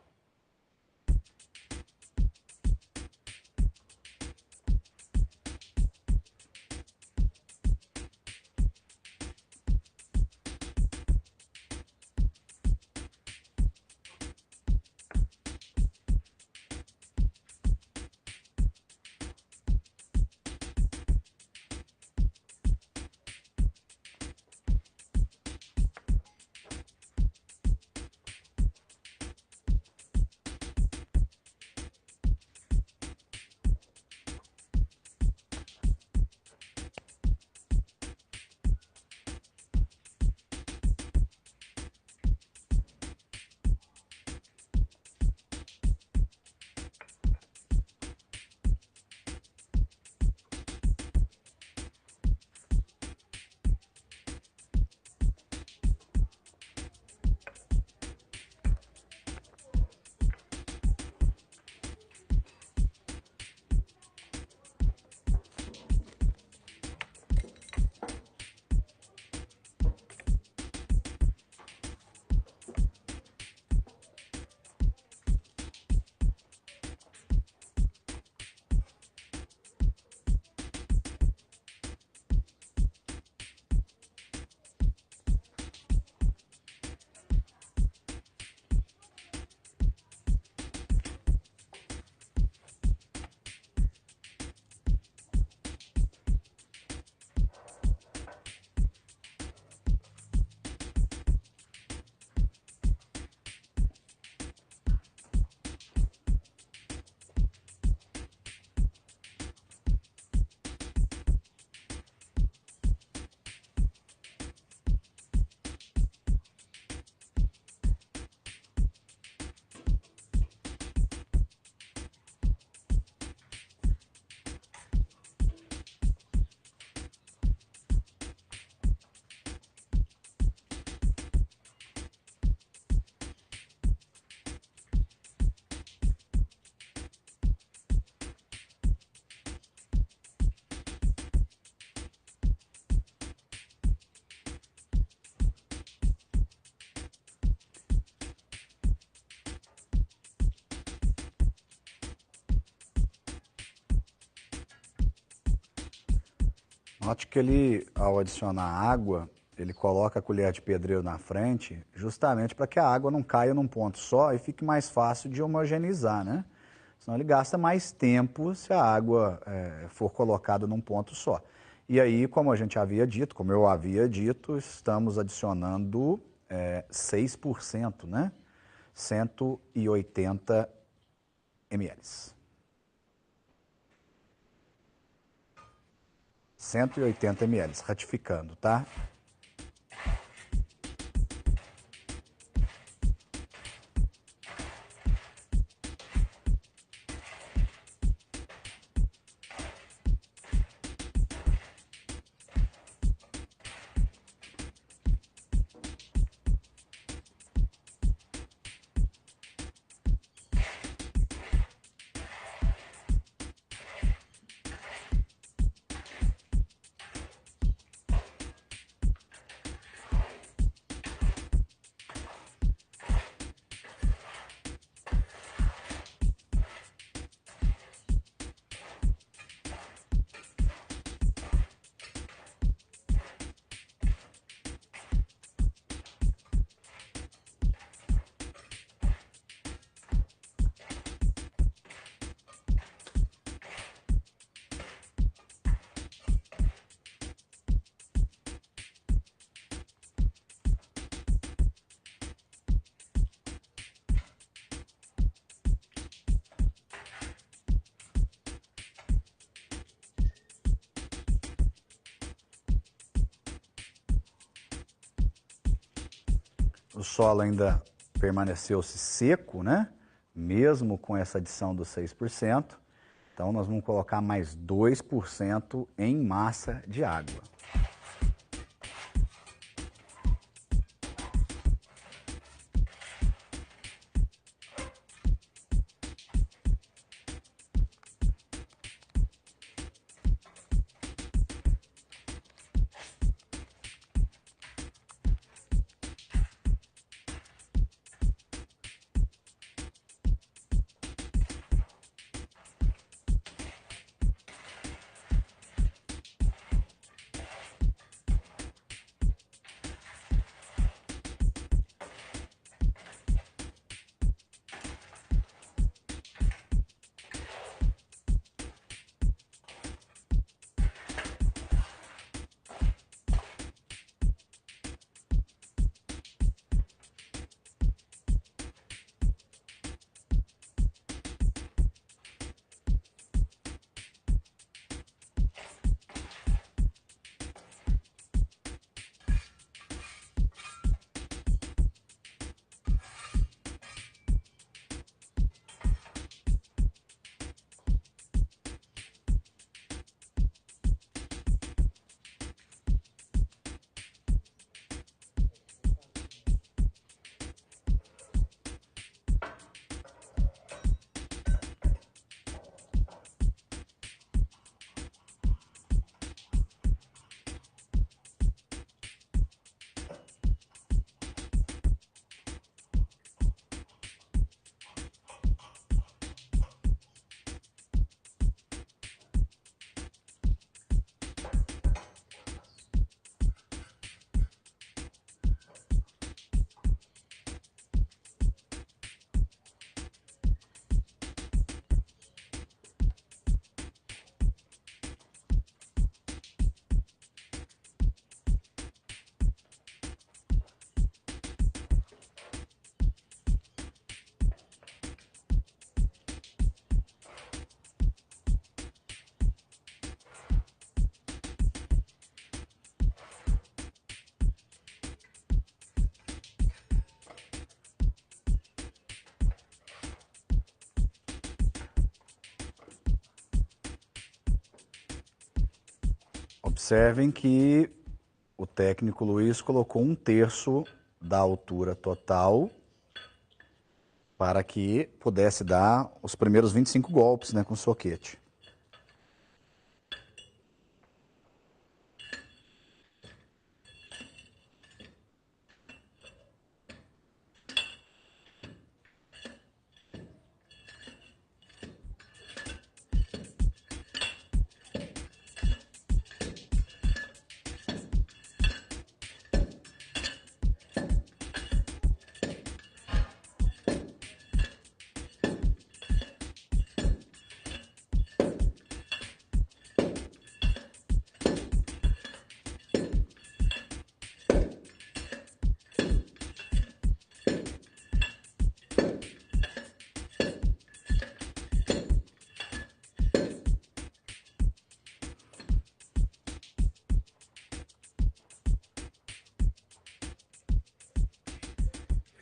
Speaker 2: Note que ele, ao adicionar água, ele coloca a colher de pedreiro na frente justamente para que a água não caia num ponto só e fique mais fácil de homogeneizar, né? Senão ele gasta mais tempo se a água for colocada num ponto só. E aí, como a gente havia dito, como eu havia dito, estamos adicionando 6%, né? 180 ml. 180 ml, ratificando, tá? O solo ainda permaneceu-se seco, né? Mesmo com essa adição dos 6%. Então, nós vamos colocar mais 2% em massa de água. Observem que o técnico Luiz colocou 1/3 da altura total para que pudesse dar os primeiros 25 golpes, né, com o soquete.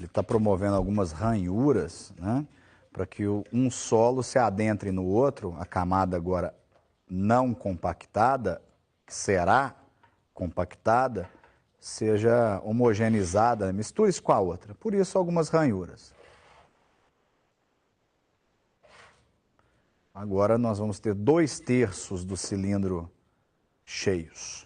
Speaker 2: ele está promovendo algumas ranhuras, né? Para que um solo se adentre no outro, a camada agora não compactada, que será compactada, seja homogeneizada, misture-se com a outra. Por isso, algumas ranhuras. Agora nós vamos ter 2/3 do cilindro cheios.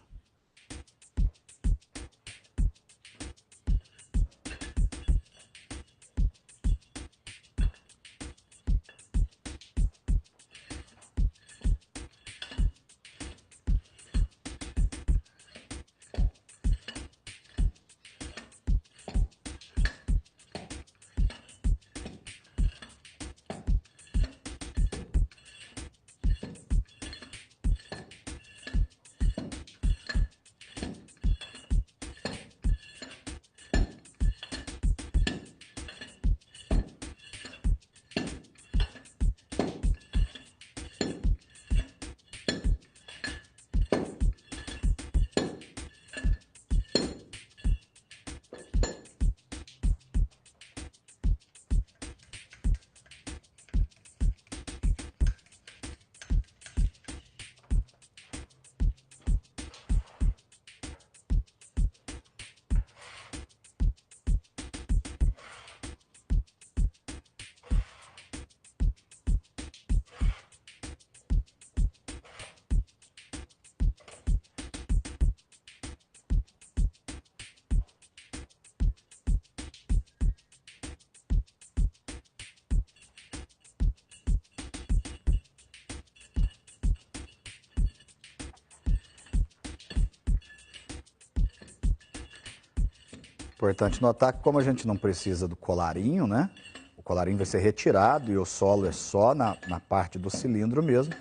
Speaker 2: Importante notar que como a gente não precisa do colarinho, né? O colarinho vai ser retirado e o solo é só na parte do cilindro mesmo.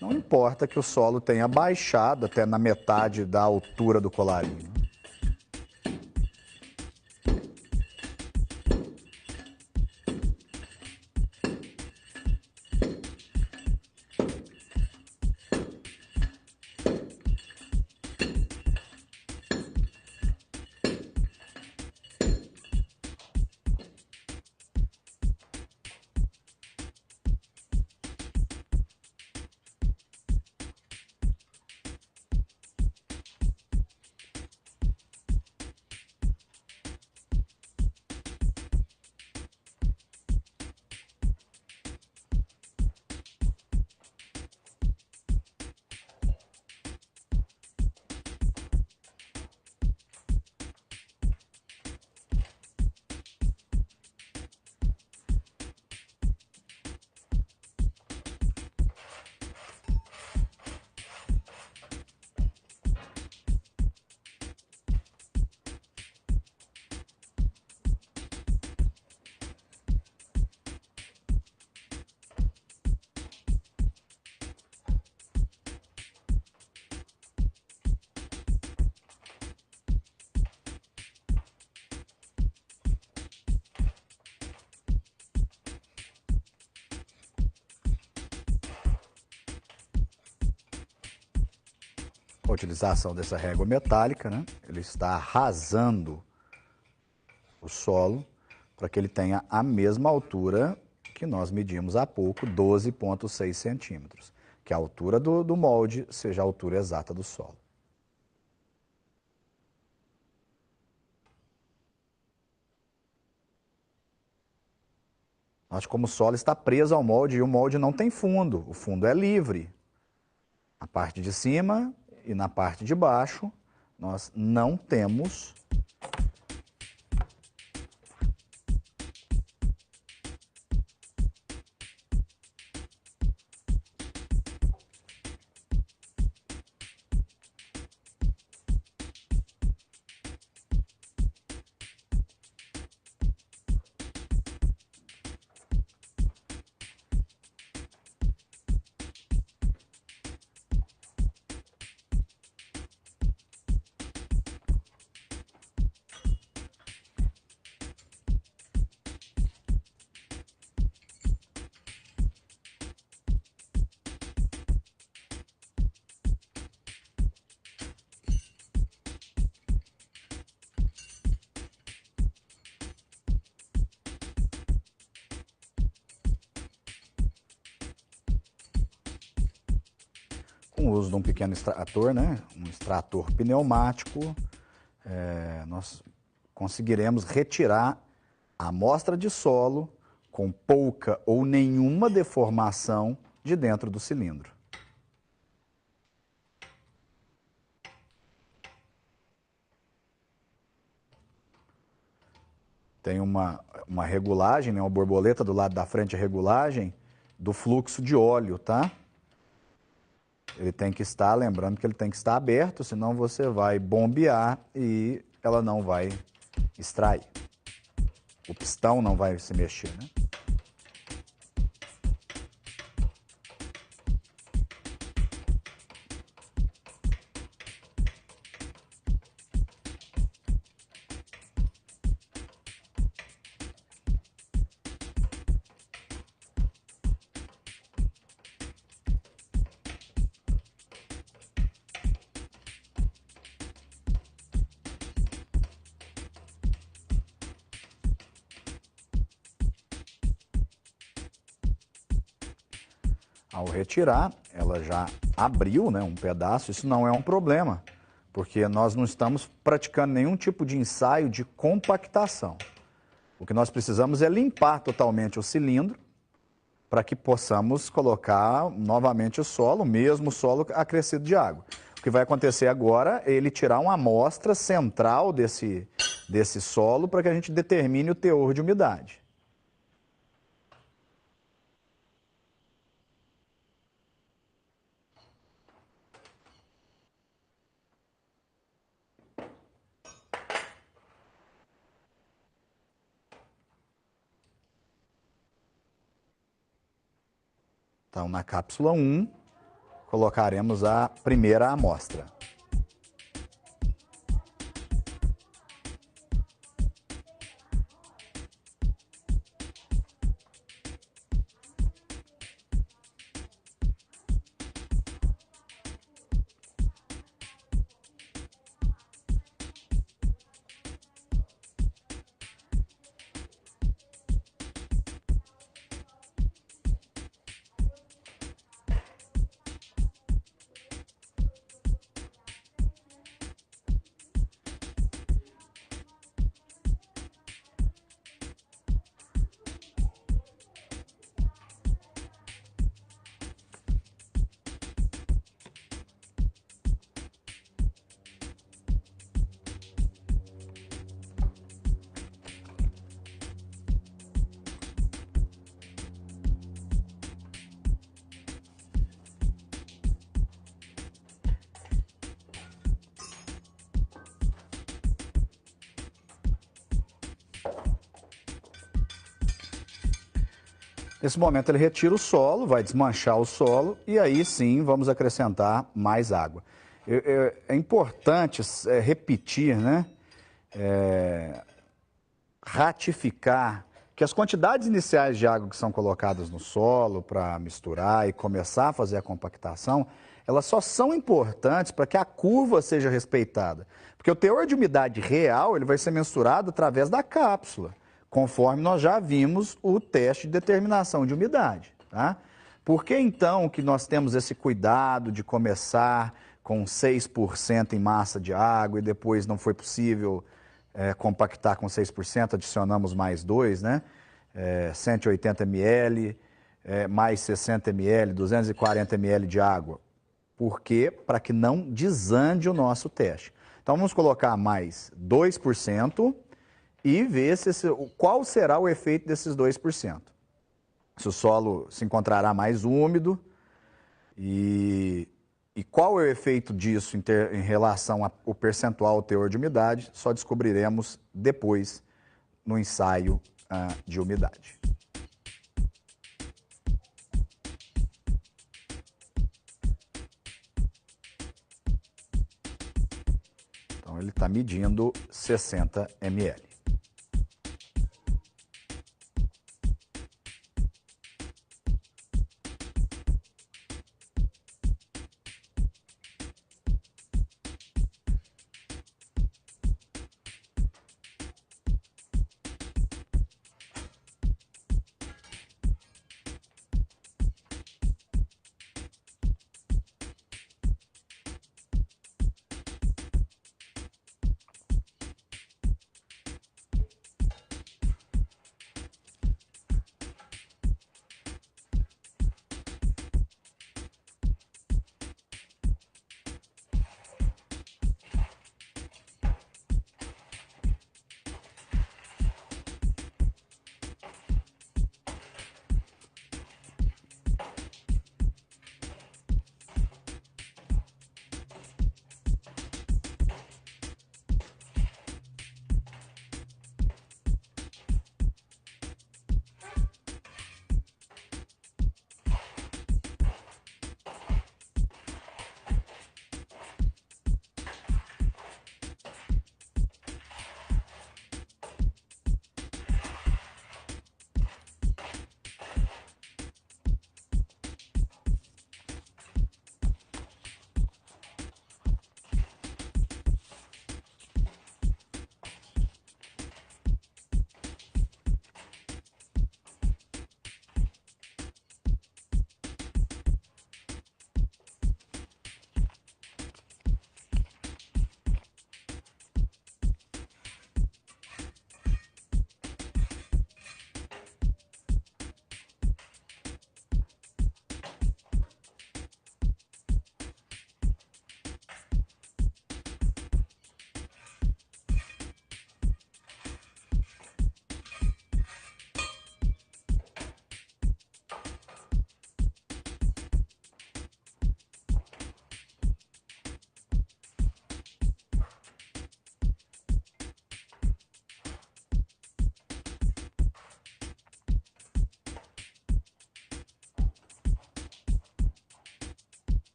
Speaker 2: Não importa que o solo tenha baixado até na metade da altura do colarinho. A utilização dessa régua metálica, né? Ele está arrasando o solo para que ele tenha a mesma altura que nós medimos há pouco, 12,6 centímetros, que a altura do molde seja a altura exata do solo. Note como o solo está preso ao molde e o molde não tem fundo, o fundo é livre. A parte de cima e na parte de baixo, nós não temos com o uso de um pequeno extrator, né? Um extrator pneumático, nós conseguiremos retirar a amostra de solo com pouca ou nenhuma deformação de dentro do cilindro. Tem uma regulagem, né, uma borboleta do lado da frente, a regulagem do fluxo de óleo, tá? Ele tem que estar, lembrando que ele tem que estar aberto, senão você vai bombear e ela não vai extrair. O pistão não vai se mexer, né? Ao retirar, ela já abriu, né, um pedaço, isso não é um problema, porque nós não estamos praticando nenhum tipo de ensaio de compactação. O que nós precisamos é limpar totalmente o cilindro para que possamos colocar novamente o solo, mesmo o solo acrescido de água. O que vai acontecer agora é ele tirar uma amostra central desse solo para que a gente determine o teor de umidade. Então, na cápsula 1, colocaremos a primeira amostra. Nesse momento ele retira o solo, vai desmanchar o solo e aí sim vamos acrescentar mais água. É importante repetir, né? Ratificar que as quantidades iniciais de água que são colocadas no solo para misturar e começar a fazer a compactação, elas só são importantes para que a curva seja respeitada. Porque o teor de umidade real ele vai ser mensurado através da cápsula, conforme nós já vimos o teste de determinação de umidade. Tá? Por que então que nós temos esse cuidado de começar com 6% em massa de água e depois não foi possível compactar com 6%, adicionamos mais 2, né? 180 ml, mais 60 ml, 240 ml de água. Por quê? Para que não desande o nosso teste. Então vamos colocar mais 2%, e ver qual será o efeito desses 2%. Se o solo se encontrará mais úmido e qual é o efeito disso em relação ao percentual, ao teor de umidade, só descobriremos depois no ensaio de umidade. Então ele está medindo 60 ml.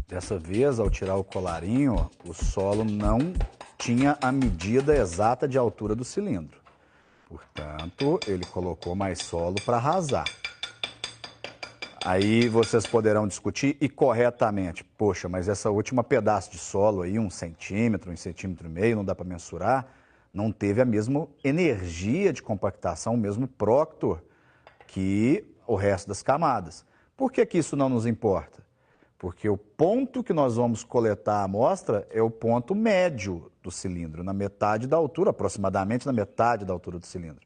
Speaker 2: Dessa vez, ao tirar o colarinho, o solo não tinha a medida exata de altura do cilindro. Portanto, ele colocou mais solo para arrasar. Aí vocês poderão discutir e corretamente, poxa, mas essa última pedaço de solo aí, 1 centímetro e meio, não dá para mensurar, não teve a mesma energia de compactação, o mesmo Proctor que o resto das camadas. Por que que isso não nos importa? Porque o ponto que nós vamos coletar a amostra é o ponto médio do cilindro, na metade da altura, aproximadamente na metade da altura do cilindro.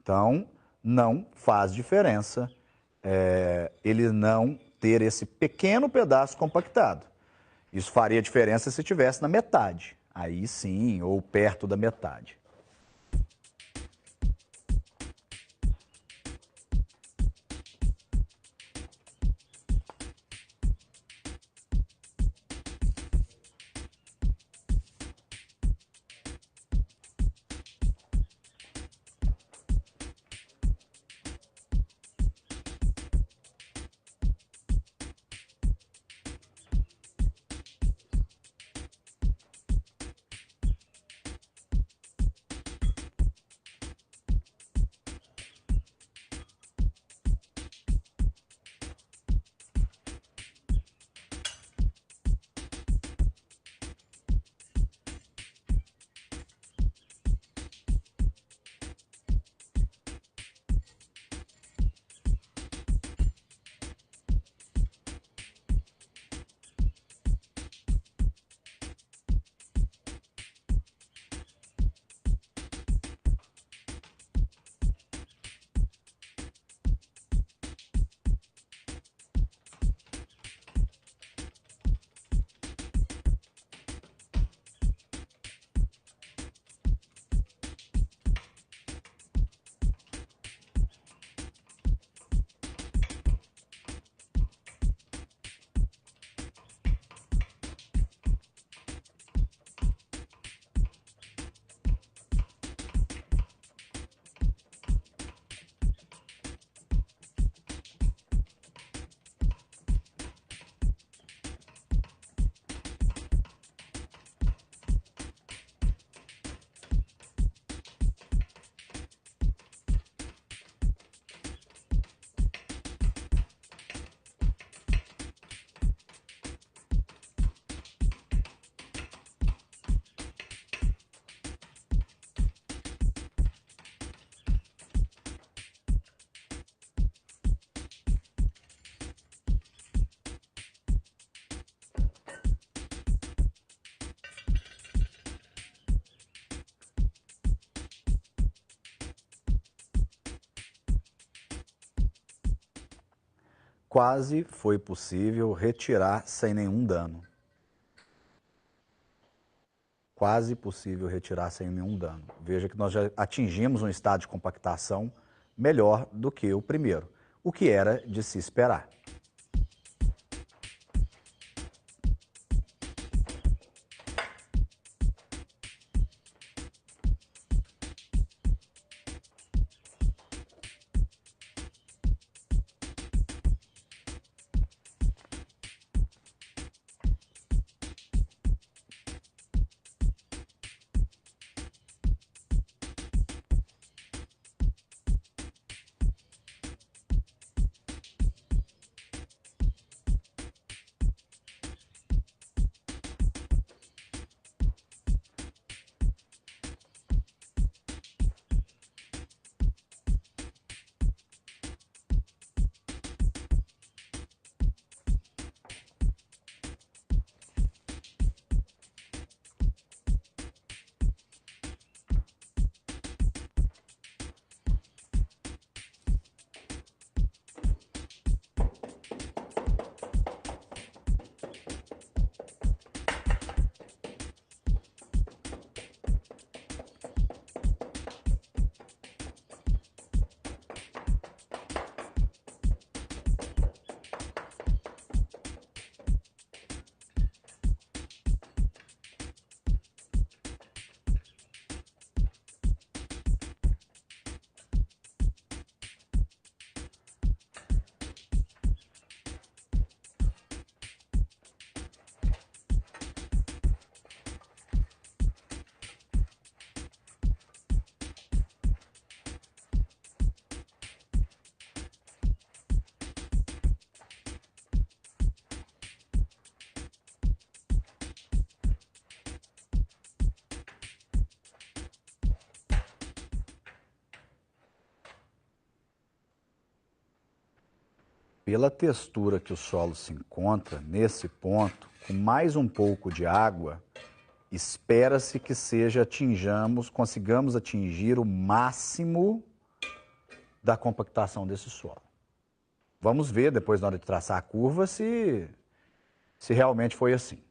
Speaker 2: Então, não faz diferença ele não ter esse pequeno pedaço compactado. Isso faria diferença se estivesse na metade, aí sim, ou perto da metade. Quase foi possível retirar sem nenhum dano. Quase possível retirar sem nenhum dano. Veja que nós já atingimos um estado de compactação melhor do que o primeiro, o que era de se esperar. Pela textura que o solo se encontra, nesse ponto, com mais um pouco de água, espera-se que consigamos atingir o máximo da compactação desse solo. Vamos ver depois, na hora de traçar a curva, se realmente foi assim.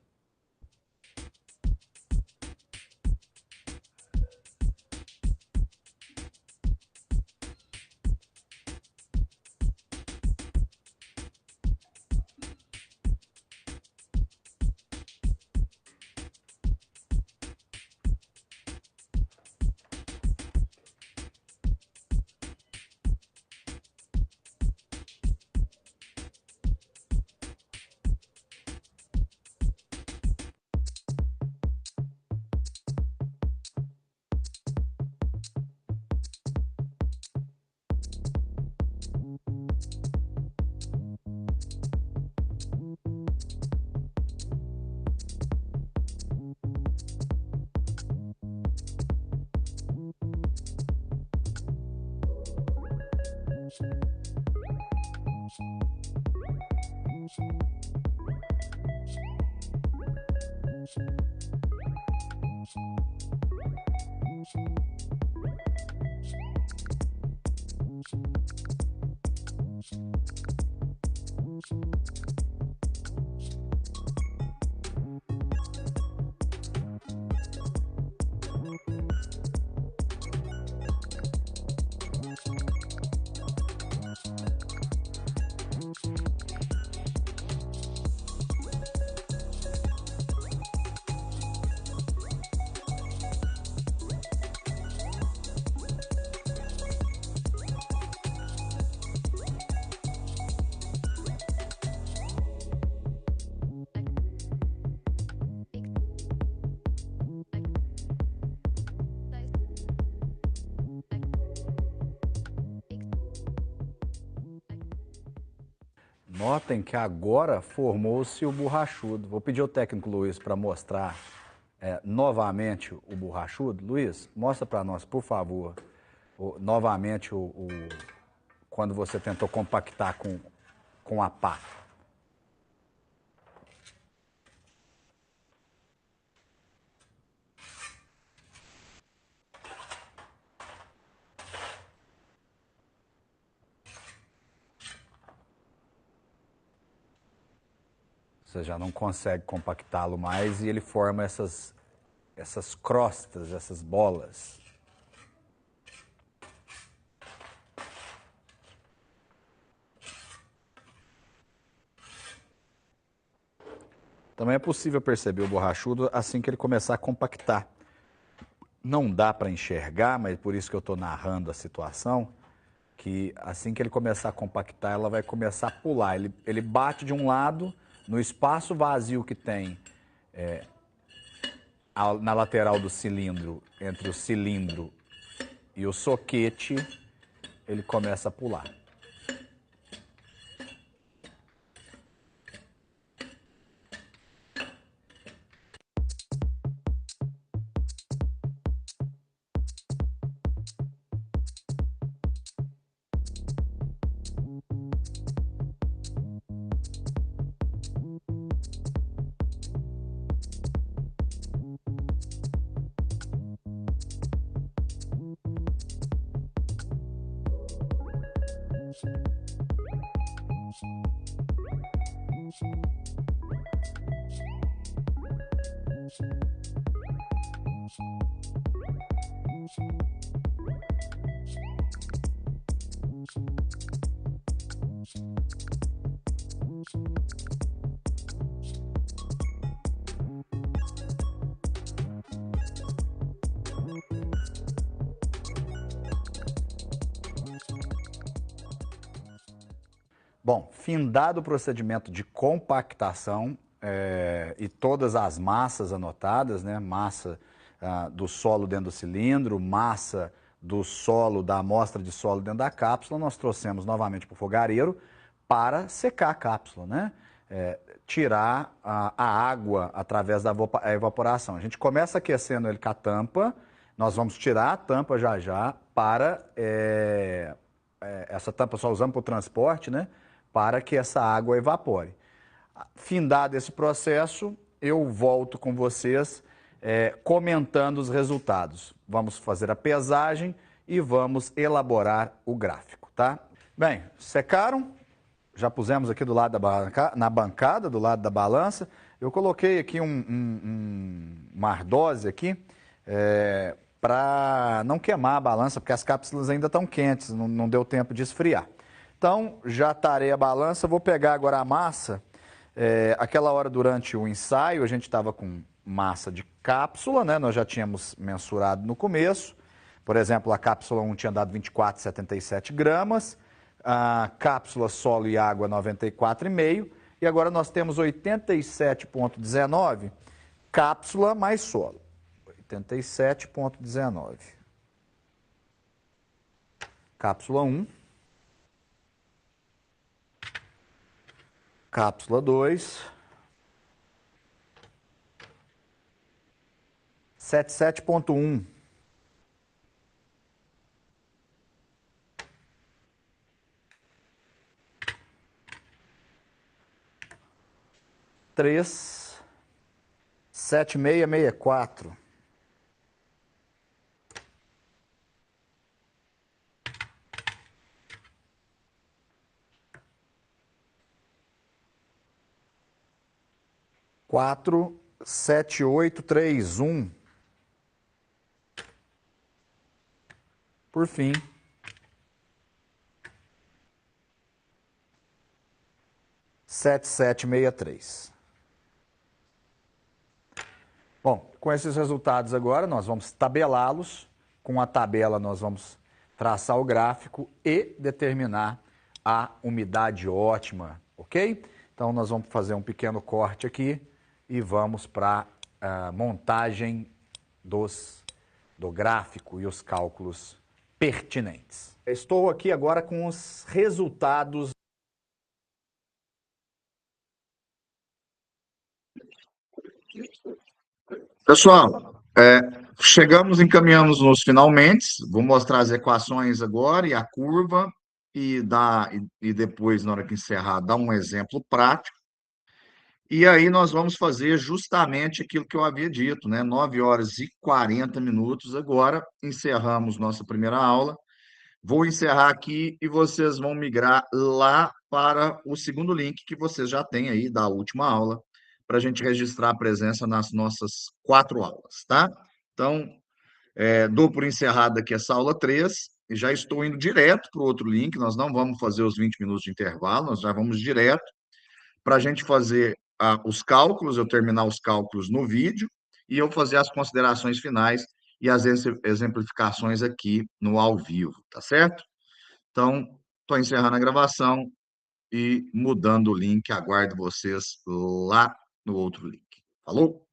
Speaker 2: Notem que agora formou-se o borrachudo. Vou pedir ao técnico Luiz para mostrar novamente o borrachudo. Luiz, mostra para nós, por favor, novamente quando você tentou compactar com a pá. Você já não consegue compactá-lo mais e ele forma essas crostas, essas bolas. Também é possível perceber o borrachudo assim que ele começar a compactar. Não dá para enxergar, mas por isso que eu estou narrando a situação, que assim que ele começar a compactar, ela vai começar a pular. Ele bate de um lado, no espaço vazio que tem na lateral do cilindro, entre o cilindro e o soquete, ele começa a pular. Bom, findado o procedimento de compactação e todas as massas anotadas, né? Massa do solo dentro do cilindro, massa do solo, da amostra de solo dentro da cápsula, nós trouxemos novamente para o fogareiro para secar a cápsula, né? Tirar a água através da evaporação. A gente começa aquecendo ele com a tampa, nós vamos tirar a tampa já para... essa tampa só usamos para o transporte, né? para que essa água evapore. Findado esse processo, eu volto com vocês comentando os resultados. Vamos fazer a pesagem e vamos elaborar o gráfico, tá? Bem, secaram, já pusemos aqui do lado na bancada, do lado da balança. Eu coloquei aqui uma ardose aqui para não queimar a balança, porque as cápsulas ainda estão quentes, não deu tempo de esfriar. Então, já tarei a balança, vou pegar agora a massa. Aquela hora durante o ensaio, a gente estava com massa de cápsula, né? Nós já tínhamos mensurado no começo. Por exemplo, a cápsula 1 tinha dado 24,77 gramas, a cápsula solo e água 94,5, e agora nós temos 87,19 cápsula mais solo. 87,19. Cápsula 1. Cápsula 2. 77,1. Três, 7664. Quatro, 7831. Por fim, 7763. Bom, com esses resultados agora, nós vamos tabelá-los. Com a tabela, nós vamos traçar o gráfico e determinar a umidade ótima, ok? Então, nós vamos fazer um pequeno corte aqui e vamos para a montagem do gráfico e os cálculos pertinentes. Estou aqui agora com os resultados.
Speaker 1: Pessoal, encaminhamos nos finalmente. Vou mostrar as equações agora e a curva, e depois, na hora que encerrar, dar um exemplo prático. E aí nós vamos fazer justamente aquilo que eu havia dito, né? 9h40 agora, encerramos nossa primeira aula. Vou encerrar aqui e vocês vão migrar lá para o segundo link que vocês já têm aí da última aula, para a gente registrar a presença nas nossas 4 aulas, tá? Então, dou por encerrada aqui essa aula 3 e já estou indo direto para o outro link. Nós não vamos fazer os 20 minutos de intervalo, nós já vamos direto para a gente fazer os cálculos, eu terminar os cálculos no vídeo e eu fazer as considerações finais e as exemplificações aqui no ao vivo, tá certo? Então, estou encerrando a gravação e mudando o link. Aguardo vocês lá no outro link. Falou?